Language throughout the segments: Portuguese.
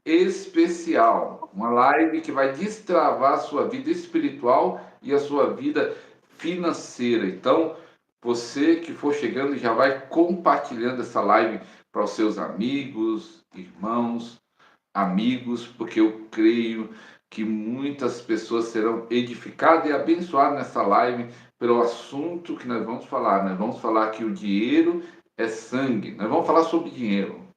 especial, uma live que vai destravar a sua vida espiritual e a sua vida financeira. Então, você que for chegando já vai compartilhando essa live para os seus amigos, irmãos, amigos, porque eu creio que muitas pessoas serão edificadas e abençoadas nessa live pelo assunto que nós vamos falar. Nós vamos falar que o dinheiro é sangue. Nós vamos falar sobre dinheiro.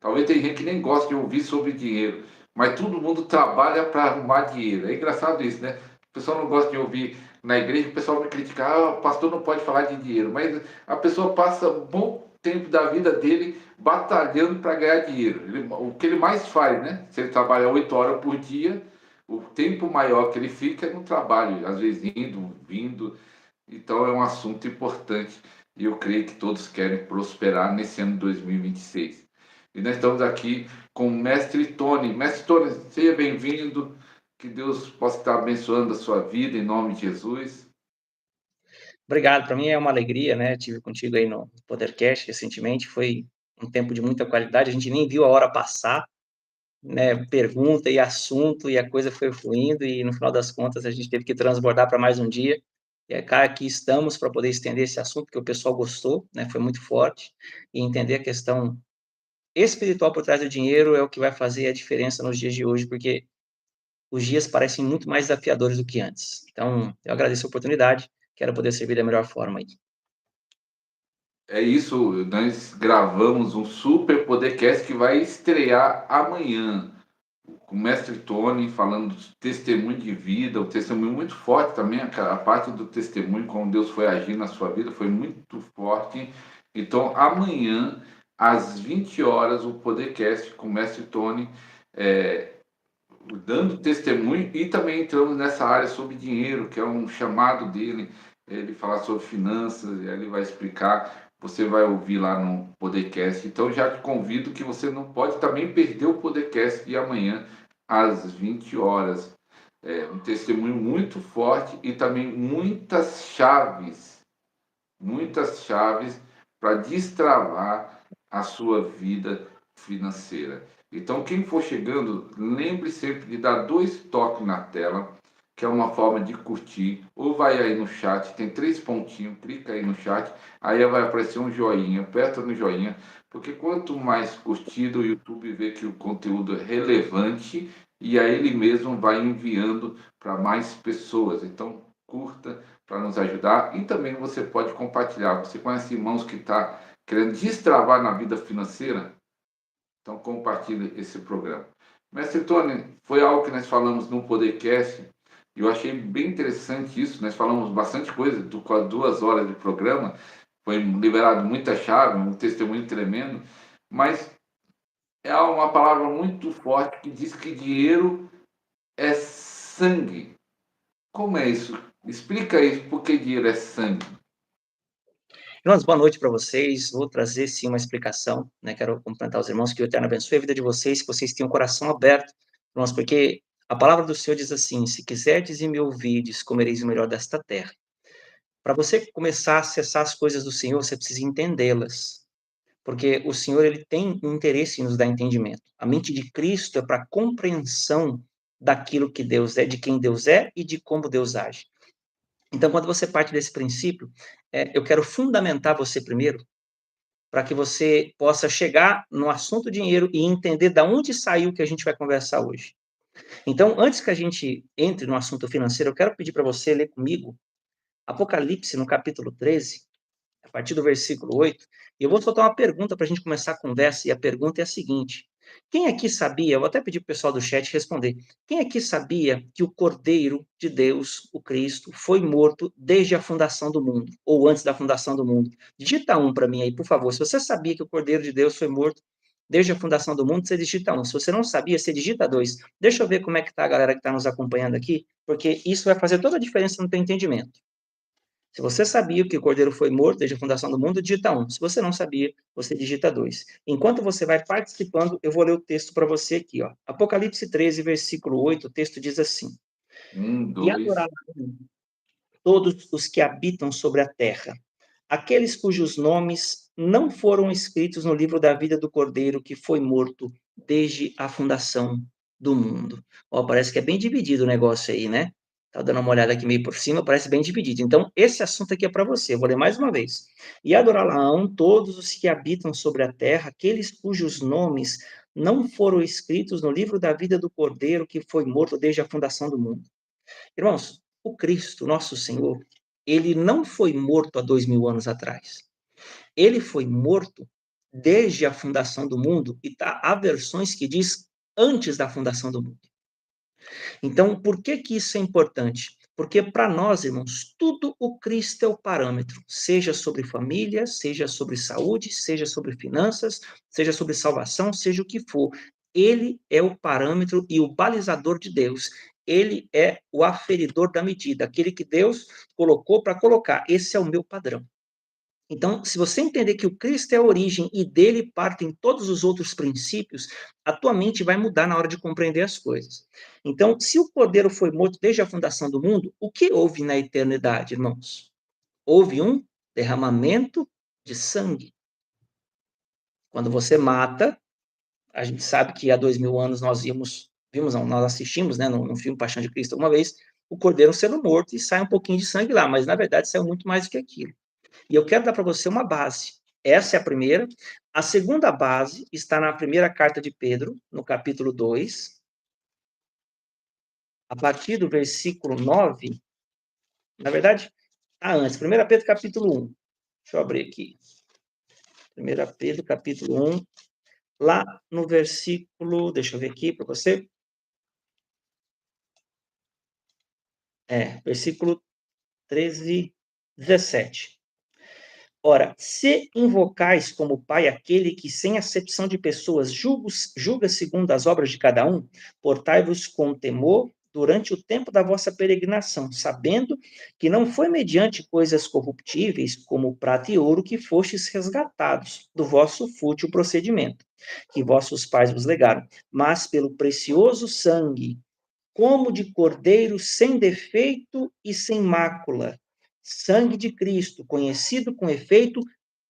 Talvez tem gente que nem gosta de ouvir sobre dinheiro, mas todo mundo trabalha para arrumar dinheiro. É engraçado isso, né? O pessoal não gosta de ouvir na igreja, o pessoal me critica, o pastor não pode falar de dinheiro, mas a pessoa passa um bom tempo da vida dele batalhando para ganhar dinheiro. O que ele mais faz, né? Se ele trabalha 8 horas por dia, o tempo maior que ele fica é no trabalho, às vezes indo, vindo. Então é um assunto importante e eu creio que todos querem prosperar nesse ano de 2026. E nós estamos aqui com o Mestre Tony. Mestre Tony, seja bem-vindo. Que Deus possa estar abençoando a sua vida em nome de Jesus. Obrigado, para mim é uma alegria, né? Tive contigo aí no Podercast recentemente, foi um tempo de muita qualidade, a gente nem viu a hora passar, né? Pergunta e assunto, e a coisa foi fluindo, e no final das contas a gente teve que transbordar para mais um dia. E é, cara, aqui estamos para poder estender esse assunto, que o pessoal gostou, né? Foi muito forte, e entender a questão espiritual por trás do dinheiro é o que vai fazer a diferença nos dias de hoje, porque os dias parecem muito mais desafiadores do que antes. Então, eu agradeço a oportunidade, quero poder servir da melhor forma aí. É isso, nós gravamos um super podcast que vai estrear amanhã. Com o Mestre Tony falando do testemunho de vida, o testemunho muito forte também, a parte do testemunho, como Deus foi agir na sua vida, foi muito forte. Então, amanhã, às 20 horas, o podcast com o Mestre Tony, é, dando testemunho, e também entramos nessa área sobre dinheiro, que é um chamado dele, ele falar sobre finanças, ele vai explicar, você vai ouvir lá no podcast. Então já te convido que você não pode também perder o podcast de amanhã às 20 horas. É um testemunho muito forte e também muitas chaves para destravar a sua vida financeira. Então, quem for chegando, lembre sempre de dar 2 toques na tela, que é uma forma de curtir, ou vai aí no chat, tem 3 pontinhos, clica aí no chat, aí vai aparecer um joinha, aperta no joinha, porque quanto mais curtido, o YouTube vê que o conteúdo é relevante e aí ele mesmo vai enviando para mais pessoas. Então, curta para nos ajudar e também você pode compartilhar. Você conhece irmãos que está querendo destravar na vida financeira? Então, compartilhe esse programa. Mestre Tony, foi algo que nós falamos no podcast e eu achei bem interessante isso. Nós falamos bastante coisa, com as 2 horas de programa, foi liberado muita chave, um testemunho tremendo, mas é uma palavra muito forte que diz que dinheiro é sangue. Como é isso? Explica isso, por que dinheiro é sangue? Irmãos, boa noite para vocês. Vou trazer sim uma explicação, né? Quero cumprimentar os irmãos, que o Eterno abençoe a vida de vocês, que vocês tenham o coração aberto, irmãos, porque a palavra do Senhor diz assim: se quiserdes e me ouvides, comereis o melhor desta terra. Para você começar a acessar as coisas do Senhor, você precisa entendê-las, porque o Senhor ele tem um interesse em nos dar entendimento. A mente de Cristo é para compreensão daquilo que Deus é, de quem Deus é e de como Deus age. Então, quando você parte desse princípio, eu quero fundamentar você primeiro, para que você possa chegar no assunto dinheiro e entender de onde saiu o que a gente vai conversar hoje. Então, antes que a gente entre no assunto financeiro, eu quero pedir para você ler comigo Apocalipse, no capítulo 13, a partir do versículo 8, e eu vou soltar uma pergunta para a gente começar a conversa, e a pergunta é a seguinte: quem aqui sabia, eu vou até pedir para o pessoal do chat responder, quem aqui sabia que o Cordeiro de Deus, o Cristo, foi morto desde a fundação do mundo, ou antes da fundação do mundo? Digita um para mim aí, por favor. Se você sabia que o Cordeiro de Deus foi morto desde a fundação do mundo, você digita um. Se você não sabia, você digita dois. Deixa eu ver como é que está a galera que está nos acompanhando aqui, porque isso vai fazer toda a diferença no teu entendimento. Se você sabia que o Cordeiro foi morto desde a fundação do mundo, digita 1. Se você não sabia, você digita 2. Enquanto você vai participando, eu vou ler o texto para você aqui. Ó. Apocalipse 13, versículo 8, o texto diz assim: E 2. adorarão todos os que habitam sobre a terra, aqueles cujos nomes não foram escritos no livro da vida do Cordeiro que foi morto desde a fundação do mundo. Ó, parece que é bem dividido o negócio aí, né? Tá dando uma olhada aqui meio por cima, parece bem dividido. Então, esse assunto aqui é para você. Eu vou ler mais uma vez. E adorarão todos os que habitam sobre a terra, aqueles cujos nomes não foram escritos no livro da vida do Cordeiro que foi morto desde a fundação do mundo. Irmãos, o Cristo, nosso Senhor, ele não foi morto há 2000 anos atrás. Ele foi morto desde a fundação do mundo, e há versões que diz antes da fundação do mundo. Então, por que que isso é importante? Porque para nós, irmãos, tudo o Cristo é o parâmetro, seja sobre família, seja sobre saúde, seja sobre finanças, seja sobre salvação, seja o que for. Ele é o parâmetro e o balizador de Deus. Ele é o aferidor da medida, aquele que Deus colocou para colocar. Esse é o meu padrão. Então, se você entender que o Cristo é a origem e dele partem todos os outros princípios, a tua mente vai mudar na hora de compreender as coisas. Então, se o Cordeiro foi morto desde a fundação do mundo, o que houve na eternidade, irmãos? Houve um derramamento de sangue. Quando você mata, a gente sabe que há 2000 anos nós assistimos, né, no filme Paixão de Cristo alguma vez, o Cordeiro sendo morto e sai um pouquinho de sangue lá, mas na verdade saiu muito mais do que aquilo. E eu quero dar para você uma base. Essa é a primeira. A segunda base está na primeira carta de Pedro, no capítulo 2, a partir do versículo 9. Na verdade, está antes. 1 Pedro, capítulo 1. Deixa eu abrir aqui. 1 Pedro, capítulo 1, lá no versículo. Deixa eu ver aqui para você. Versículo 13, 17. Ora, se invocais como Pai aquele que, sem acepção de pessoas, julga segundo as obras de cada um, portai-vos com temor durante o tempo da vossa peregrinação, sabendo que não foi mediante coisas corruptíveis, como prata e ouro, que fostes resgatados do vosso fútil procedimento, que vossos pais vos legaram, mas pelo precioso sangue, como de cordeiro sem defeito e sem mácula, sangue de Cristo, conhecido com efeito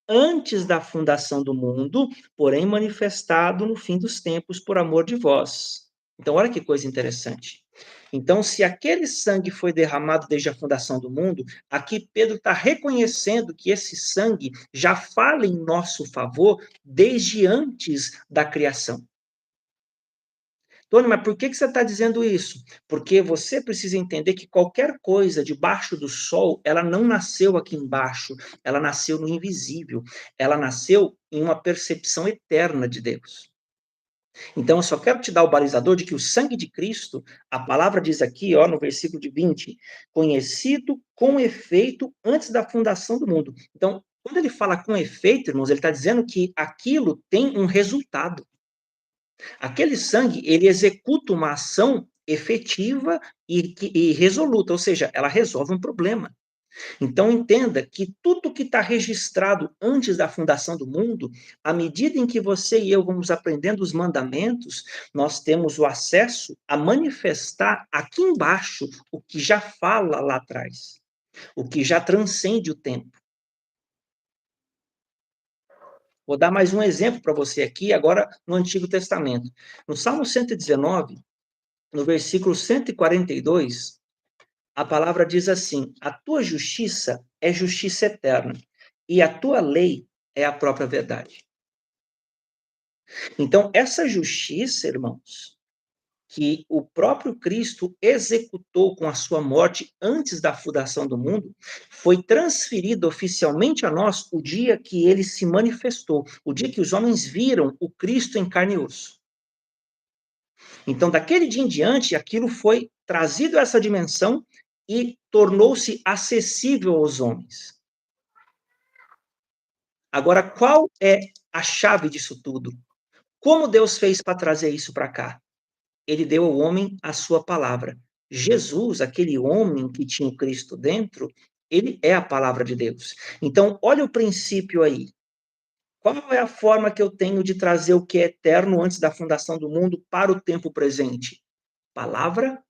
antes da fundação do mundo, porém manifestado no fim dos tempos por amor de vós. Então, olha que coisa interessante. Então, se aquele sangue foi derramado desde a fundação do mundo, aqui Pedro está reconhecendo que esse sangue já fala em nosso favor desde antes da criação. Tony, mas por que você está dizendo isso? Porque você precisa entender que qualquer coisa debaixo do sol, ela não nasceu aqui embaixo, ela nasceu no invisível, ela nasceu em uma percepção eterna de Deus. Então, eu só quero te dar o balizador de que o sangue de Cristo, a palavra diz aqui, ó, no versículo de 20, conhecido com efeito antes da fundação do mundo. Então, quando ele fala com efeito, irmãos, ele está dizendo que aquilo tem um resultado. Aquele sangue, ele executa uma ação efetiva e resoluta, ou seja, ela resolve um problema. Então, entenda que tudo que está registrado antes da fundação do mundo, à medida em que você e eu vamos aprendendo os mandamentos, nós temos o acesso a manifestar aqui embaixo o que já fala lá atrás, o que já transcende o tempo. Vou dar mais um exemplo para você aqui, agora no Antigo Testamento. No Salmo 119, no versículo 142, a palavra diz assim: a tua justiça é justiça eterna, e a tua lei é a própria verdade. Então, essa justiça, irmãos, que o próprio Cristo executou com a sua morte antes da fundação do mundo, foi transferida oficialmente a nós o dia que ele se manifestou, o dia que os homens viram o Cristo em carne e osso. Então, daquele dia em diante, aquilo foi trazido a essa dimensão e tornou-se acessível aos homens. Agora, qual é a chave disso tudo? Como Deus fez para trazer isso para cá? Ele deu ao homem a sua palavra. Jesus, aquele homem que tinha o Cristo dentro, ele é a palavra de Deus. Então, olha o princípio aí. Qual é a forma que eu tenho de trazer o que é eterno antes da fundação do mundo para o tempo presente? Palavra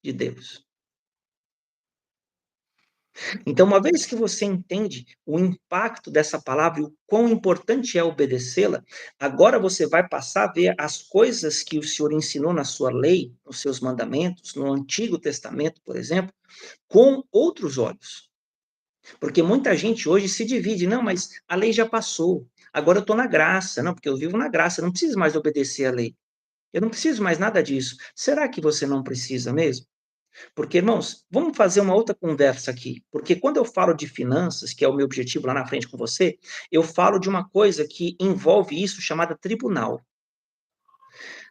de Deus. Então, uma vez que você entende o impacto dessa palavra e o quão importante é obedecê-la, agora você vai passar a ver as coisas que o Senhor ensinou na sua lei, nos seus mandamentos, no Antigo Testamento, por exemplo, com outros olhos. Porque muita gente hoje se divide, não, mas a lei já passou, agora eu estou na graça, não, porque eu vivo na graça, eu não preciso mais obedecer à lei, eu não preciso mais nada disso. Será que você não precisa mesmo? Porque, irmãos, vamos fazer uma outra conversa aqui, porque quando eu falo de finanças, que é o meu objetivo lá na frente com você, eu falo de uma coisa que envolve isso, chamada tribunal.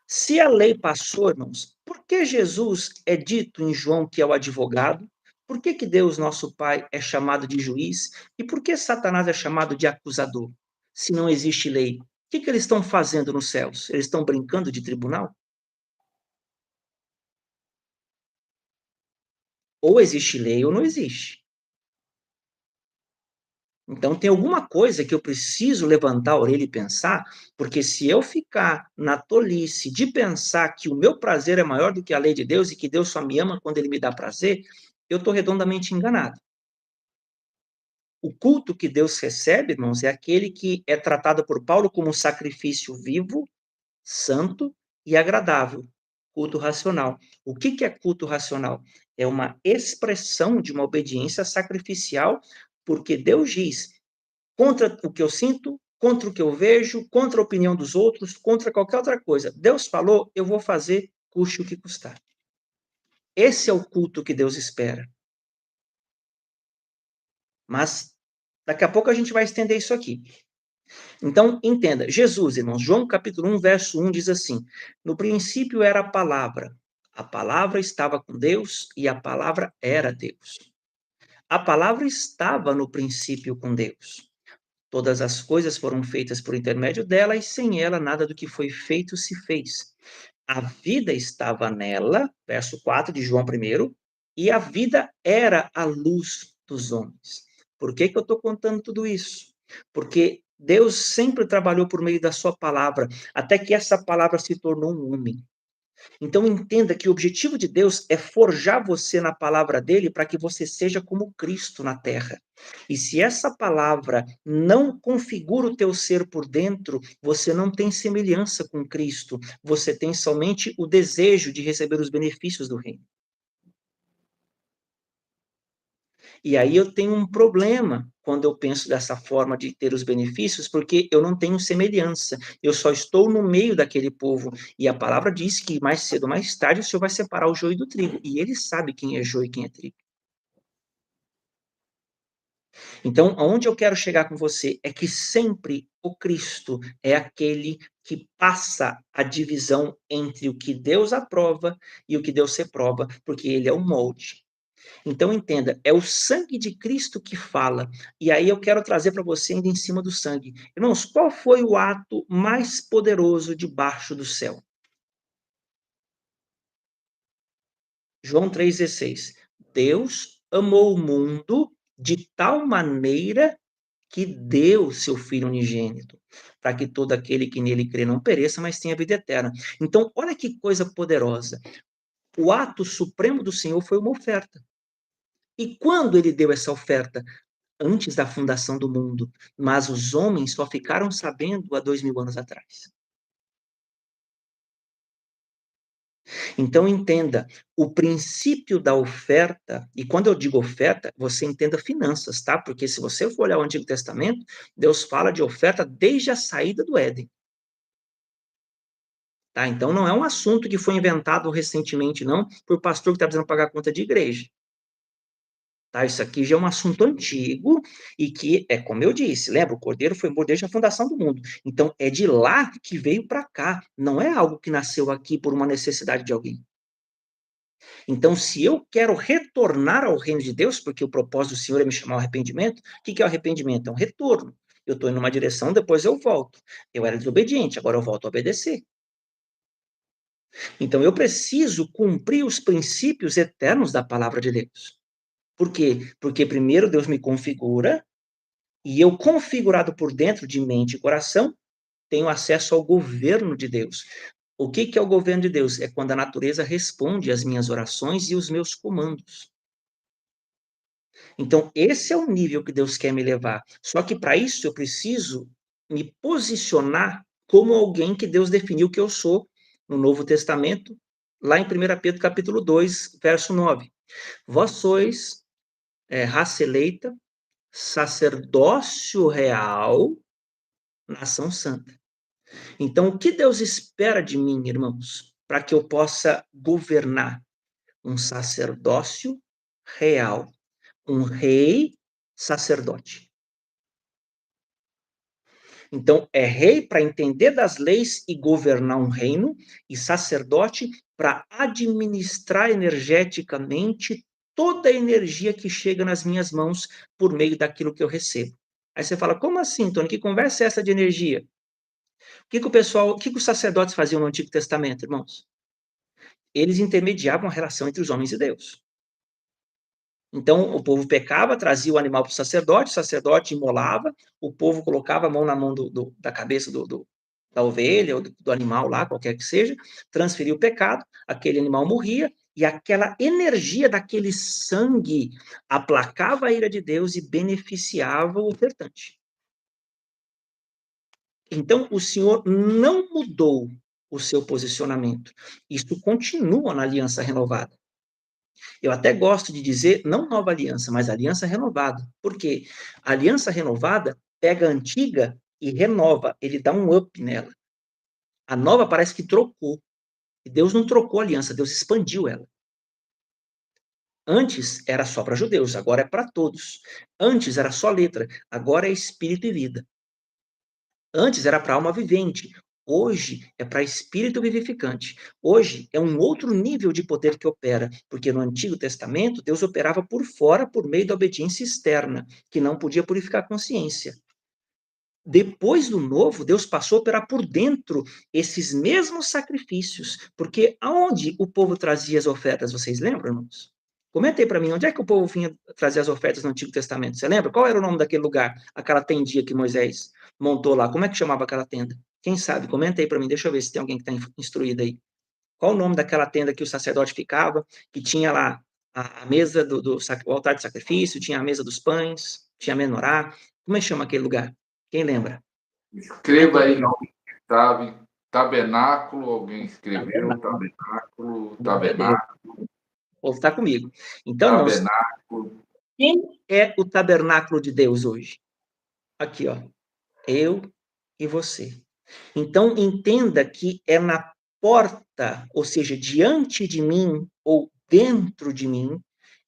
Se a lei passou, irmãos, por que Jesus é dito em João que é o advogado? Por que Deus, nosso Pai, é chamado de juiz? E por que Satanás é chamado de acusador? Se não existe lei, o que eles estão fazendo nos céus? Eles estão brincando de tribunal? Ou existe lei ou não existe. Então tem alguma coisa que eu preciso levantar a orelha e pensar, porque se eu ficar na tolice de pensar que o meu prazer é maior do que a lei de Deus e que Deus só me ama quando ele me dá prazer, eu estou redondamente enganado. O culto que Deus recebe, irmãos, é aquele que é tratado por Paulo como um sacrifício vivo, santo e agradável. Culto racional. O que é culto racional? É uma expressão de uma obediência sacrificial, porque Deus diz: contra o que eu sinto, contra o que eu vejo, contra a opinião dos outros, contra qualquer outra coisa. Deus falou, eu vou fazer, custe o que custar. Esse é o culto que Deus espera. Mas daqui a pouco a gente vai estender isso aqui. Então, entenda, Jesus, irmãos, João capítulo 1, verso 1 diz assim: no princípio era a palavra estava com Deus e a palavra era Deus. A palavra estava no princípio com Deus. Todas as coisas foram feitas por intermédio dela, e sem ela nada do que foi feito se fez. A vida estava nela, verso 4 de João 1, e a vida era a luz dos homens. Por que eu estou contando tudo isso? Porque Deus sempre trabalhou por meio da sua palavra, até que essa palavra se tornou um homem. Então entenda que o objetivo de Deus é forjar você na palavra dele para que você seja como Cristo na terra. E se essa palavra não configura o teu ser por dentro, você não tem semelhança com Cristo, você tem somente o desejo de receber os benefícios do reino. E aí eu tenho um problema quando eu penso dessa forma de ter os benefícios, porque eu não tenho semelhança. Eu só estou no meio daquele povo. E a palavra diz que mais cedo ou mais tarde o Senhor vai separar o joio do trigo. E ele sabe quem é joio e quem é trigo. Então, aonde eu quero chegar com você é que sempre o Cristo é aquele que passa a divisão entre o que Deus aprova e o que Deus reprova, porque ele é o molde. Então entenda, é o sangue de Cristo que fala. E aí eu quero trazer para você ainda em cima do sangue. Irmãos, qual foi o ato mais poderoso debaixo do céu? João 3,16. Deus amou o mundo de tal maneira que deu seu Filho unigênito, para que todo aquele que nele crê não pereça, mas tenha vida eterna. Então, olha que coisa poderosa. O ato supremo do Senhor foi uma oferta. E quando ele deu essa oferta? Antes da fundação do mundo, mas os homens só ficaram sabendo há 2000 anos atrás. Então entenda, o princípio da oferta, e quando eu digo oferta, você entenda finanças, tá? Porque se você for olhar o Antigo Testamento, Deus fala de oferta desde a saída do Éden. Tá? Então não é um assunto que foi inventado recentemente, não, por pastor que está precisando pagar a conta de igreja. Tá? Isso aqui já é um assunto antigo e que, é como eu disse, lembra, o Cordeiro foi morto desde a fundação do mundo. Então, é de lá que veio para cá. Não é algo que nasceu aqui por uma necessidade de alguém. Então, se eu quero retornar ao reino de Deus, porque o propósito do Senhor é me chamar ao arrependimento, o que é o arrependimento? É um retorno. Eu estou indo numa direção, depois eu volto. Eu era desobediente, agora eu volto a obedecer. Então, eu preciso cumprir os princípios eternos da palavra de Deus. Por quê? Porque primeiro Deus me configura, e eu, configurado por dentro de mente e coração, tenho acesso ao governo de Deus. O que é o governo de Deus? É quando a natureza responde às minhas orações e os meus comandos. Então, esse é o nível que Deus quer me levar. Só que para isso eu preciso me posicionar como alguém que Deus definiu que eu sou no Novo Testamento, lá em 1 Pedro capítulo 2, verso 9. Vós sois raça eleita, sacerdócio real, nação santa. Então, o que Deus espera de mim, irmãos, para que eu possa governar? Um sacerdócio real, um rei sacerdote. Então, é rei para entender das leis e governar um reino, e sacerdote para administrar energeticamente toda a energia que chega nas minhas mãos por meio daquilo que eu recebo. Aí você fala, como assim, Tony? Que conversa é essa de energia? O que os sacerdotes faziam no Antigo Testamento, irmãos? Eles intermediavam a relação entre os homens e Deus. Então, o povo pecava, trazia o animal para o sacerdote imolava, o povo colocava a mão na mão da cabeça da ovelha ou do animal lá, qualquer que seja, transferia o pecado, aquele animal morria, e aquela energia daquele sangue aplacava a ira de Deus e beneficiava o ofertante. Então, o Senhor não mudou o seu posicionamento. Isso continua na aliança renovada. Eu até gosto de dizer, não nova aliança, mas aliança renovada. Por quê? A aliança renovada pega a antiga e renova, ele dá um up nela. A nova parece que trocou. E Deus não trocou a aliança, Deus expandiu ela. Antes era só para judeus, agora é para todos. Antes era só letra, agora é espírito e vida. Antes era para alma vivente, hoje é para espírito vivificante. Hoje é um outro nível de poder que opera, porque no Antigo Testamento Deus operava por fora por meio da obediência externa, que não podia purificar a consciência. Depois do Novo, Deus passou a operar por dentro esses mesmos sacrifícios, porque aonde o povo trazia as ofertas, vocês lembram, irmãos? Comenta aí para mim, onde é que o povo vinha trazer as ofertas no Antigo Testamento? Você lembra? Qual era o nome daquele lugar? Aquela tendinha que Moisés montou lá. Como é que chamava aquela tenda? Quem sabe? Comenta aí para mim, deixa eu ver se tem alguém que está instruído aí. Qual o nome daquela tenda que o sacerdote ficava, que tinha lá a mesa o altar de sacrifício, tinha a mesa dos pães, tinha a menorá. Como é que chama aquele lugar? Quem lembra? Escreva aí, alguém que sabe. Tabernáculo, alguém escreveu, Tabernáculo. tabernáculo, O povo está comigo. Então, irmãos, tabernáculo. quem é o tabernáculo de Deus hoje? Aqui, ó. Eu e você. Então, entenda que é na porta, ou seja, diante de mim ou dentro de mim,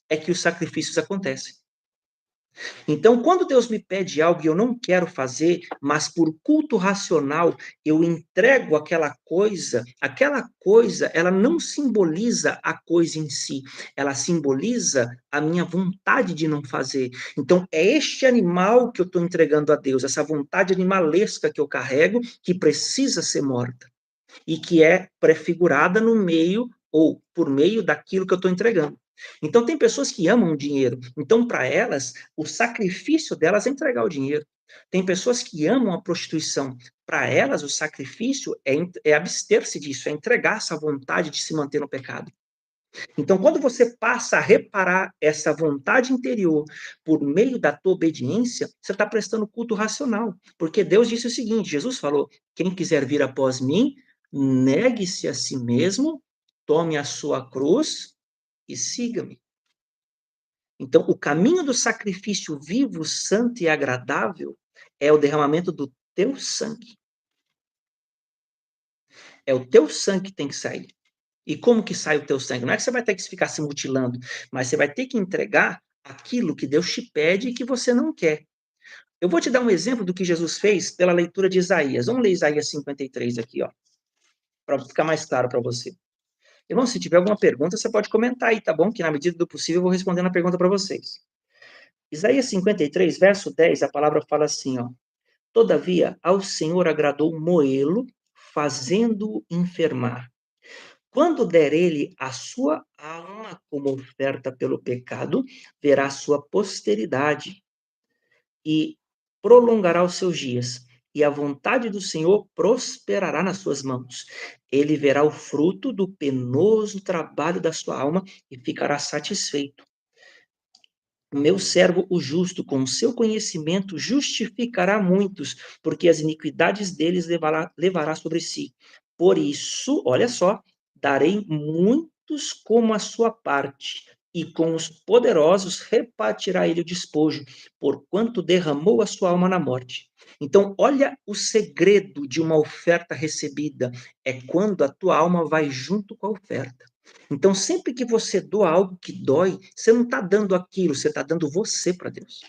é que os sacrifícios acontecem. Então, quando Deus me pede algo e eu não quero fazer, mas por culto racional eu entrego aquela coisa, ela não simboliza a coisa em si, ela simboliza a minha vontade de não fazer. Então, é este animal que eu estou entregando a Deus, essa vontade animalesca que eu carrego, que precisa ser morta e que é prefigurada no meio ou por meio daquilo que eu estou entregando. Então, tem pessoas que amam o dinheiro. Então, para elas, o sacrifício delas é entregar o dinheiro. Tem pessoas que amam a prostituição. Para elas, o sacrifício é abster-se disso, é entregar essa vontade de se manter no pecado. Então, quando você passa a reparar essa vontade interior por meio da tua obediência, você está prestando culto racional. Porque Deus disse o seguinte: Jesus falou: quem quiser vir após mim, negue-se a si mesmo, tome a sua cruz e siga-me. Então, o caminho do sacrifício vivo, santo e agradável é o derramamento do teu sangue. É o teu sangue que tem que sair. E como que sai o teu sangue? Não é que você vai ter que ficar se mutilando, mas você vai ter que entregar aquilo que Deus te pede e que você não quer. Eu vou te dar um exemplo do que Jesus fez pela leitura de Isaías. Vamos ler Isaías 53 aqui, ó, para ficar mais claro para você. Irmão, se tiver alguma pergunta, você pode comentar aí, tá bom? Que na medida do possível eu vou respondendo a pergunta para vocês. Isaías 53, verso 10, a palavra fala assim, ó: todavia, ao Senhor agradou moê-lo, fazendo-o enfermar. Quando der ele a sua alma como oferta pelo pecado, verá sua posteridade e prolongará os seus dias, e a vontade do Senhor prosperará nas suas mãos. Ele verá o fruto do penoso trabalho da sua alma e ficará satisfeito. O meu servo, o justo, com o seu conhecimento, justificará muitos, porque as iniquidades deles levará sobre si. Por isso, olha só, darei muitos como a sua parte, e com os poderosos repartirá ele o despojo, porquanto derramou a sua alma na morte. Então, olha o segredo de uma oferta recebida, é quando a tua alma vai junto com a oferta. Então, sempre que você doa algo que dói, você não está dando aquilo, você está dando você para Deus.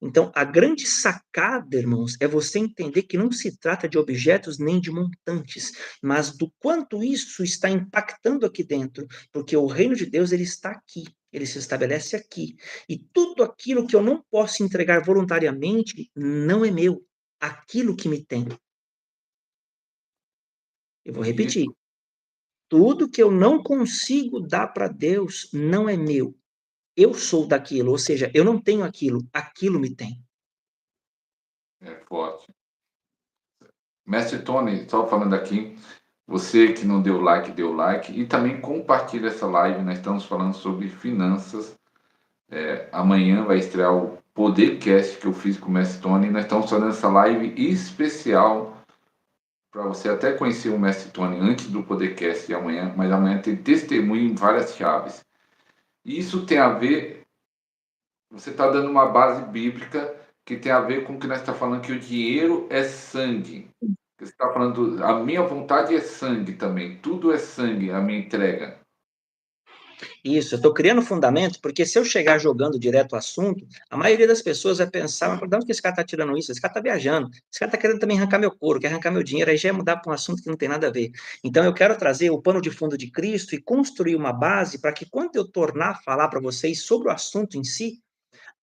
Então, a grande sacada, irmãos, é você entender que não se trata de objetos nem de montantes, mas do quanto isso está impactando aqui dentro, porque o reino de Deus ele está aqui, ele se estabelece aqui, e tudo aquilo que eu não posso entregar voluntariamente não é meu, aquilo que me tem. Eu vou repetir. Isso Tudo que eu não consigo dar para Deus não é meu. Eu sou daquilo, ou seja, eu não tenho aquilo, aquilo me tem. é forte. Mestre Tony, só falando aqui, você que não deu like, deu like e também compartilha essa live. Nós estamos falando sobre finanças. Amanhã vai estrear o Podercast que eu fiz com o Mestre Tony. Nós estamos fazendo essa live especial para você até conhecer o Mestre Tony antes do Podercast de amanhã, mas amanhã tem testemunho em várias chaves. E isso tem a ver, você está dando uma base bíblica que tem a ver com o que nós estamos falando, que o dinheiro é sangue. Você está falando, a minha vontade é sangue também, tudo é sangue, a minha entrega. Isso, eu estou criando fundamento, porque se eu chegar jogando direto ao assunto, a maioria das pessoas vai pensar, mas de onde que esse cara está tirando isso? Esse cara está viajando, esse cara está querendo também arrancar meu couro, quer arrancar meu dinheiro, aí já é mudar para um assunto que não tem nada a ver. Então eu quero trazer o pano de fundo de Cristo e construir uma base para que quando eu tornar a falar para vocês sobre o assunto em si,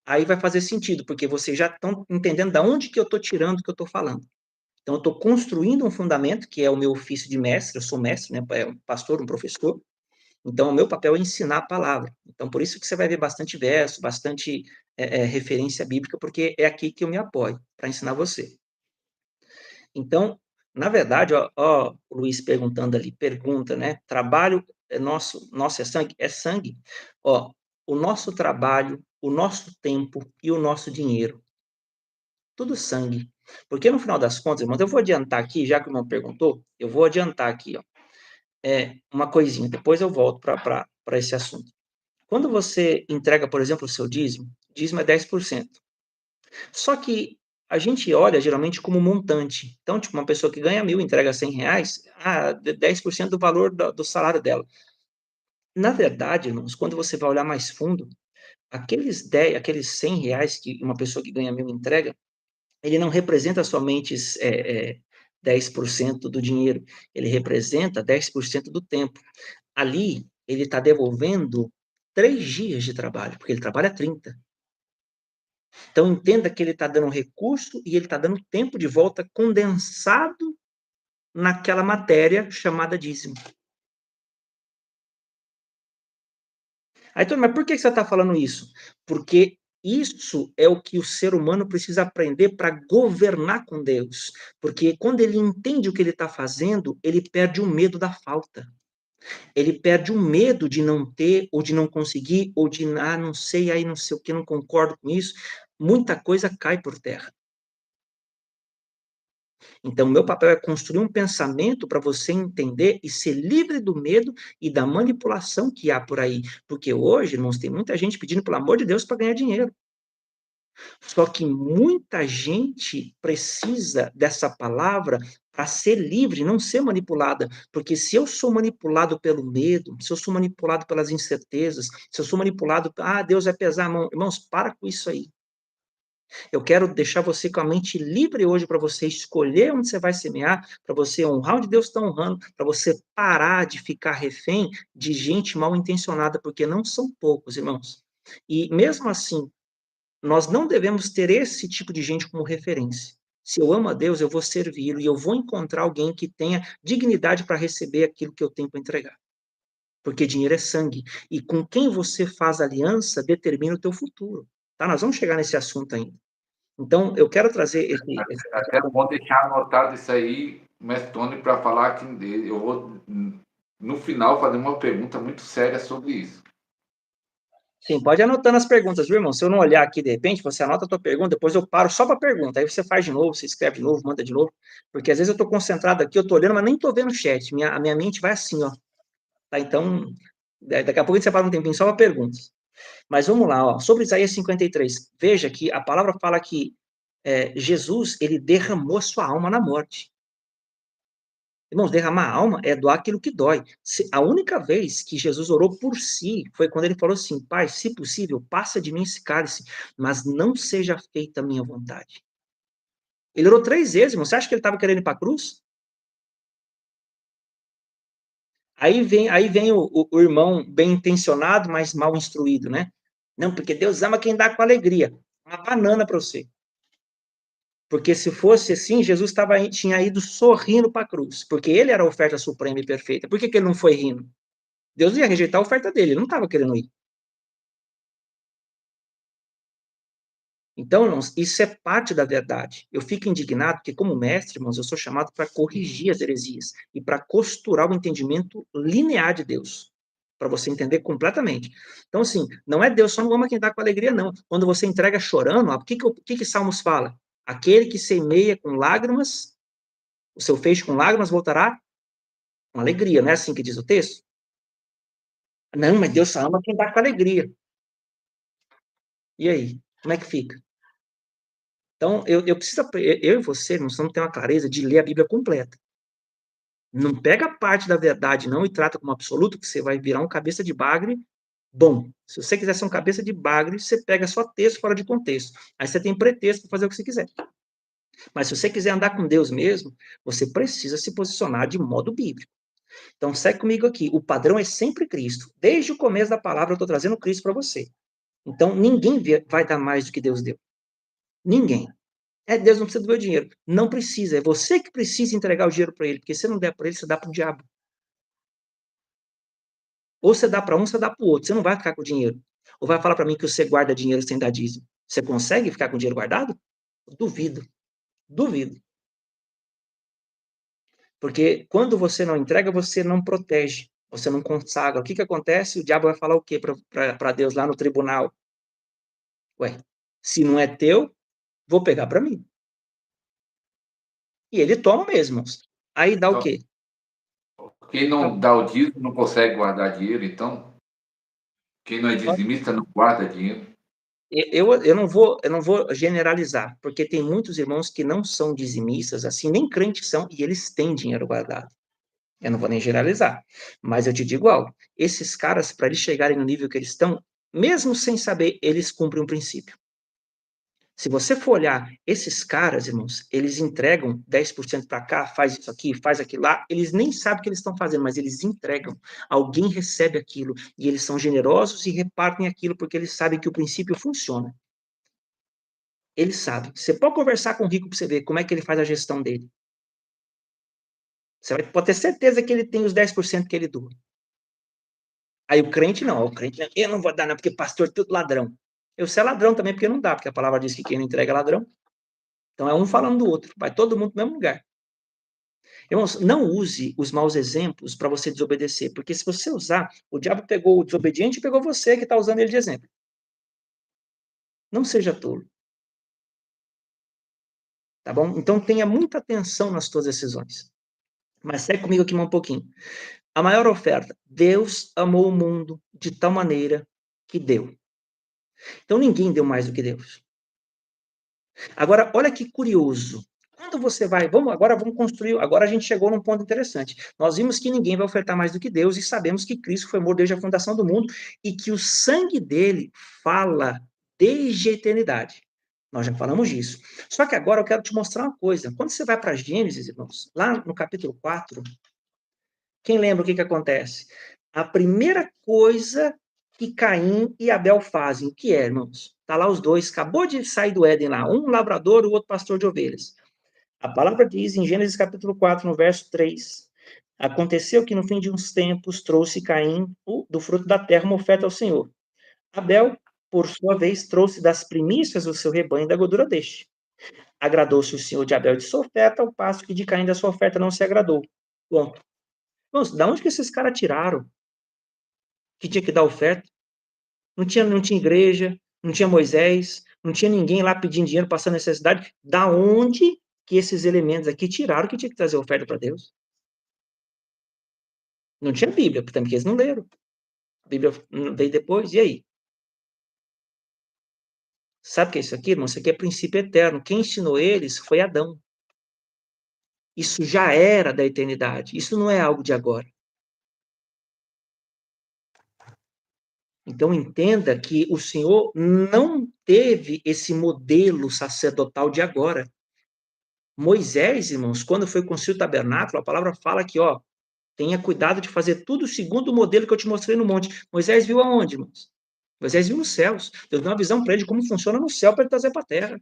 aí vai fazer sentido, porque vocês já estão entendendo de onde que eu estou tirando o que eu estou falando. Então, eu estou construindo um fundamento, que é o meu ofício de mestre, eu sou mestre, né, um pastor, um professor, então o meu papel é ensinar a palavra. Então, por isso que você vai ver bastante verso, bastante referência bíblica, porque é aqui que eu me apoio, para ensinar você. Então, na verdade, ó, o Luiz perguntando ali, pergunta, né, trabalho é nosso é sangue? É sangue. Ó, o nosso trabalho, o nosso tempo e o nosso dinheiro, tudo sangue. Porque no final das contas, irmãos, eu vou adiantar aqui, já que o irmão perguntou, eu vou adiantar aqui, ó, uma coisinha, depois eu volto para esse assunto. Quando você entrega, por exemplo, o seu dízimo é 10%. Só que a gente olha geralmente como montante. Então, tipo, uma pessoa que ganha 1.000 entrega R$ 100, 10% do valor do salário dela. Na verdade, irmãos, quando você vai olhar mais fundo, aqueles R$ 100 que uma pessoa que ganha 1.000 entrega, ele não representa somente 10% do dinheiro, ele representa 10% do tempo. Ali, ele está devolvendo 3 dias de trabalho, porque ele trabalha 30. Então, entenda que ele está dando recurso e ele está dando tempo de volta condensado naquela matéria chamada dízimo. Aí, Tony, mas por que você está falando isso? Porque isso é o que o ser humano precisa aprender para governar com Deus. Porque quando ele entende o que ele está fazendo, ele perde o medo da falta. Ele perde o medo de não ter, ou de não conseguir, ou de, não sei, aí não sei o que, não concordo com isso. Muita coisa cai por terra. Então, meu papel é construir um pensamento para você entender e ser livre do medo e da manipulação que há por aí. Porque hoje, irmãos, tem muita gente pedindo, pelo amor de Deus, para ganhar dinheiro. Só que muita gente precisa dessa palavra para ser livre, não ser manipulada. Porque se eu sou manipulado pelo medo, se eu sou manipulado pelas incertezas, se eu sou manipulado, Deus vai pesar a mão. Irmãos, para com isso aí. Eu quero deixar você com a mente livre hoje para você escolher onde você vai semear, para você honrar onde Deus está honrando, para você parar de ficar refém de gente mal intencionada, porque não são poucos, irmãos. E mesmo assim, nós não devemos ter esse tipo de gente como referência. Se eu amo a Deus, eu vou servi-lo e eu vou encontrar alguém que tenha dignidade para receber aquilo que eu tenho para entregar. Porque dinheiro é sangue. E com quem você faz aliança determina o teu futuro. Tá? Nós vamos chegar nesse assunto ainda. Então, eu quero trazer Até bom deixar anotado isso aí, Mestre Tony, para falar que eu vou no final, fazer uma pergunta muito séria sobre isso. Sim, pode ir anotando as perguntas, viu, irmão? Se eu não olhar aqui de repente, você anota a tua pergunta, depois eu paro só para a pergunta. Aí você faz de novo, você escreve de novo, manda de novo. Porque às vezes eu estou concentrado aqui, eu estou olhando, mas nem estou vendo o chat. A minha mente vai assim, ó. Tá? Então, daqui a pouco a gente separa um tempinho só para perguntas. Mas vamos lá, ó. Sobre Isaías 53. Veja que a palavra fala que Jesus, ele derramou a sua alma na morte. Irmãos, derramar a alma é doar aquilo que dói. A única vez que Jesus orou por si foi quando ele falou assim: Pai, se possível, passa de mim esse cálice, mas não seja feita a minha vontade. Ele orou 3 vezes, irmão. Você acha que ele estava querendo ir para a cruz? Aí vem o irmão bem intencionado, mas mal instruído, né? Não, porque Deus ama quem dá com alegria. Uma banana para você. Porque se fosse assim, Jesus tinha ido sorrindo para a cruz, porque ele era a oferta suprema e perfeita. Por que ele não foi rindo? Deus ia rejeitar a oferta dele, ele não estava querendo ir. Então, irmãos, isso é parte da verdade. Eu fico indignado porque, como mestre, irmãos, eu sou chamado para corrigir as heresias e para costurar o entendimento linear de Deus, para você entender completamente. Então, assim, não é Deus só não ama quem dá com alegria, não. Quando você entrega chorando, o que Salmos fala? Aquele que semeia com lágrimas, o seu feixe com lágrimas voltará com alegria, não é assim que diz o texto? Não, mas Deus só ama quem dá com alegria. E aí? Como é que fica? Então, eu preciso, eu e você, nós precisamos ter uma clareza de ler a Bíblia completa. Não pega parte da verdade, não, e trata como absoluto, que você vai virar um cabeça de bagre bom. Se você quiser ser um cabeça de bagre, você pega só texto fora de contexto. Aí você tem pretexto para fazer o que você quiser. Mas se você quiser andar com Deus mesmo, você precisa se posicionar de modo bíblico. Então, segue comigo aqui. O padrão é sempre Cristo. Desde o começo da palavra, eu estou trazendo Cristo para você. Então, ninguém vai dar mais do que Deus deu. Ninguém. Deus não precisa do meu dinheiro. Não precisa. É você que precisa entregar o dinheiro para ele. Porque se não der para ele, você dá para o diabo. Ou você dá para um, você dá para o outro. Você não vai ficar com o dinheiro. Ou vai falar para mim que você guarda dinheiro sem dar dízimo. Você consegue ficar com o dinheiro guardado? Duvido. Duvido. Porque quando você não entrega, você não protege. Você não consagra. O que acontece? O diabo vai falar o quê para Deus lá no tribunal? Ué, se não é teu, vou pegar para mim. E ele toma mesmo. Aí dá o Então, quê? quem não dá o dízimo não consegue guardar dinheiro, então quem não é dizimista não guarda dinheiro. Eu não vou generalizar, porque tem muitos irmãos que não são dizimistas, assim, nem crentes são, e eles têm dinheiro guardado. Eu não vou nem generalizar, mas eu te digo algo, esses caras, para eles chegarem no nível que eles estão, mesmo sem saber, eles cumprem um princípio. Se você for olhar esses caras, irmãos, eles entregam 10% para cá, faz isso aqui, faz aquilo lá, eles nem sabem o que eles estão fazendo, mas eles entregam. Alguém recebe aquilo e eles são generosos e repartem aquilo porque eles sabem que o princípio funciona. Eles sabem. Você pode conversar com o rico para você ver como é que ele faz a gestão dele. Pode ter certeza que ele tem os 10% que ele doa. Aí o crente não, eu não vou dar não, porque pastor é tudo ladrão. Eu sou ladrão também porque não dá, porque a palavra diz que quem não entrega é ladrão. Então é um falando do outro, vai todo mundo no mesmo lugar. Irmãos, não use os maus exemplos para você desobedecer, porque se você usar, o diabo pegou o desobediente e pegou você que está usando ele de exemplo. Não seja tolo. Tá bom? Então tenha muita atenção nas suas decisões. Mas segue comigo aqui um pouquinho. A maior oferta. Deus amou o mundo de tal maneira que deu. Então ninguém deu mais do que Deus. Agora, olha que curioso. Quando você vai, agora vamos construir, agora a gente chegou num ponto interessante. Nós vimos que ninguém vai ofertar mais do que Deus e sabemos que Cristo foi morto desde a fundação do mundo e que o sangue dele fala desde a eternidade. Nós já falamos disso. Só que agora eu quero te mostrar uma coisa. Quando você vai para Gênesis, irmãos, lá no capítulo 4, quem lembra o que acontece? A primeira coisa que Caim e Abel fazem, o que é, irmãos? Está lá os dois, acabou de sair do Éden lá, um lavrador, o outro pastor de ovelhas. A palavra diz em Gênesis capítulo 4, no verso 3, aconteceu que no fim de uns tempos trouxe Caim do fruto da terra uma oferta ao Senhor. Abel, por sua vez, trouxe das primícias do seu rebanho da gordura deste. Agradou-se o Senhor de Abel de sua oferta, ao passo que de Caim da sua oferta não se agradou. Bom, Nossa, da onde que esses caras tiraram que tinha que dar oferta? Não tinha igreja, não tinha Moisés, não tinha ninguém lá pedindo dinheiro, passando necessidade. Da onde que esses elementos aqui tiraram que tinha que trazer oferta para Deus? Não tinha Bíblia, portanto, porque eles não leram. A Bíblia veio depois, e aí? Sabe o que é isso aqui, irmão? Isso aqui é princípio eterno. Quem ensinou eles foi Adão. Isso já era da eternidade. Isso não é algo de agora. Então, entenda que o Senhor não teve esse modelo sacerdotal de agora. Moisés, irmãos, quando foi construir o tabernáculo, a palavra fala que, ó, tenha cuidado de fazer tudo segundo o modelo que eu te mostrei no monte. Moisés viu aonde, irmãos? Moisés viu nos céus. Deus deu uma visão para ele de como funciona no céu para ele trazer para a terra.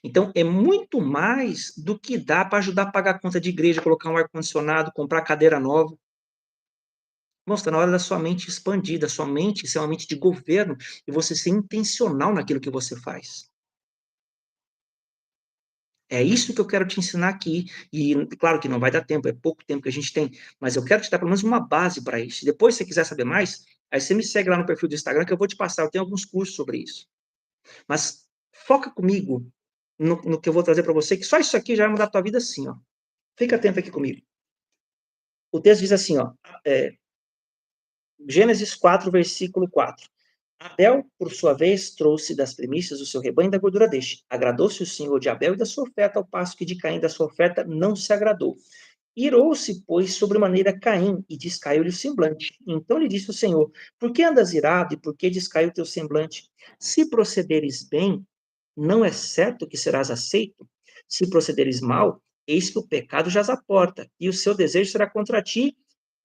Então, é muito mais do que dá para ajudar a pagar a conta de igreja, colocar um ar-condicionado, comprar cadeira nova. Irmãos, está na hora da sua mente expandir, da sua mente ser uma mente de governo e você ser intencional naquilo que você faz. É isso que eu quero te ensinar aqui. E claro que não vai dar tempo, é pouco tempo que a gente tem, mas eu quero te dar pelo menos uma base para isso. Depois, se você quiser saber mais, aí você me segue lá no perfil do Instagram que eu vou te passar. Eu tenho alguns cursos sobre isso. Mas foca comigo no que eu vou trazer para você, que só isso aqui já vai mudar a tua vida assim, ó. Fica atento aqui comigo. O texto diz assim, ó, Gênesis 4, versículo 4. Abel, por sua vez, trouxe das primícias do seu rebanho da gordura deste. Agradou-se o Senhor de Abel e da sua oferta, ao passo que de Caim da sua oferta não se agradou. Irou-se, pois, sobremaneira Caim, e descaiu-lhe o semblante. Então lhe disse o Senhor, por que andas irado, e por que descaiu o teu semblante? Se procederes bem, não é certo que serás aceito? Se procederes mal, eis que o pecado jaz à porta, e o seu desejo será contra ti,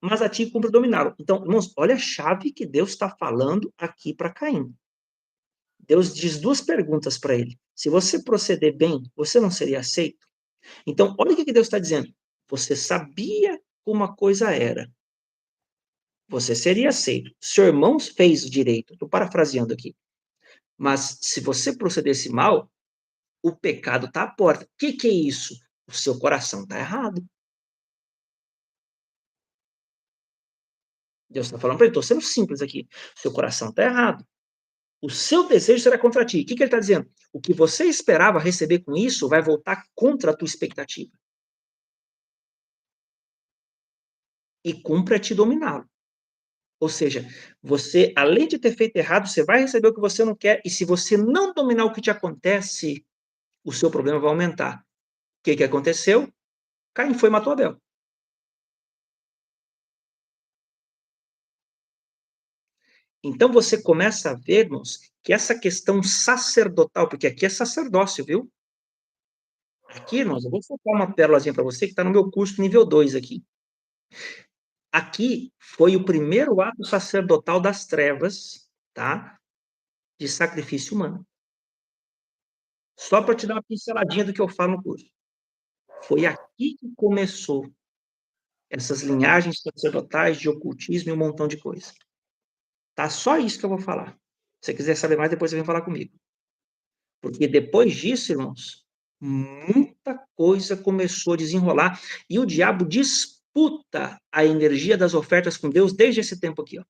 mas a ti cumpre dominá-lo. Então, irmãos, olha a chave que Deus está falando aqui para Caim. Deus diz duas perguntas para ele. Se você proceder bem, você não seria aceito? Então, olha o que Deus está dizendo. Você sabia como a coisa era. Você seria aceito. Seu irmão fez o direito. Estou parafraseando aqui. Mas se você procedesse mal, o pecado está à porta. O que é isso? O seu coração está errado. Deus está falando para ele, estou sendo simples aqui. Seu coração está errado. O seu desejo será contra ti. O que ele está dizendo? O que você esperava receber com isso vai voltar contra a tua expectativa. E cumpre a te dominá-lo. Ou seja, você, além de ter feito errado, você vai receber o que você não quer, e se você não dominar o que te acontece, o seu problema vai aumentar. O que aconteceu? Caim foi e matou Abel. Então você começa a ver, irmãos, que essa questão sacerdotal, porque aqui é sacerdócio, viu? Aqui, irmãos, eu vou focar uma pérolazinha para você que está no meu curso nível 2 aqui. Aqui foi o primeiro ato sacerdotal das trevas, tá? De sacrifício humano. Só para te dar uma pinceladinha do que eu falo no curso. Foi aqui que começou essas linhagens sacerdotais de ocultismo e um montão de coisa. Tá? Só isso que eu vou falar. Se você quiser saber mais, depois você vem falar comigo. Porque depois disso, irmãos, muita coisa começou a desenrolar e o diabo disputa a energia das ofertas com Deus desde esse tempo aqui, ó.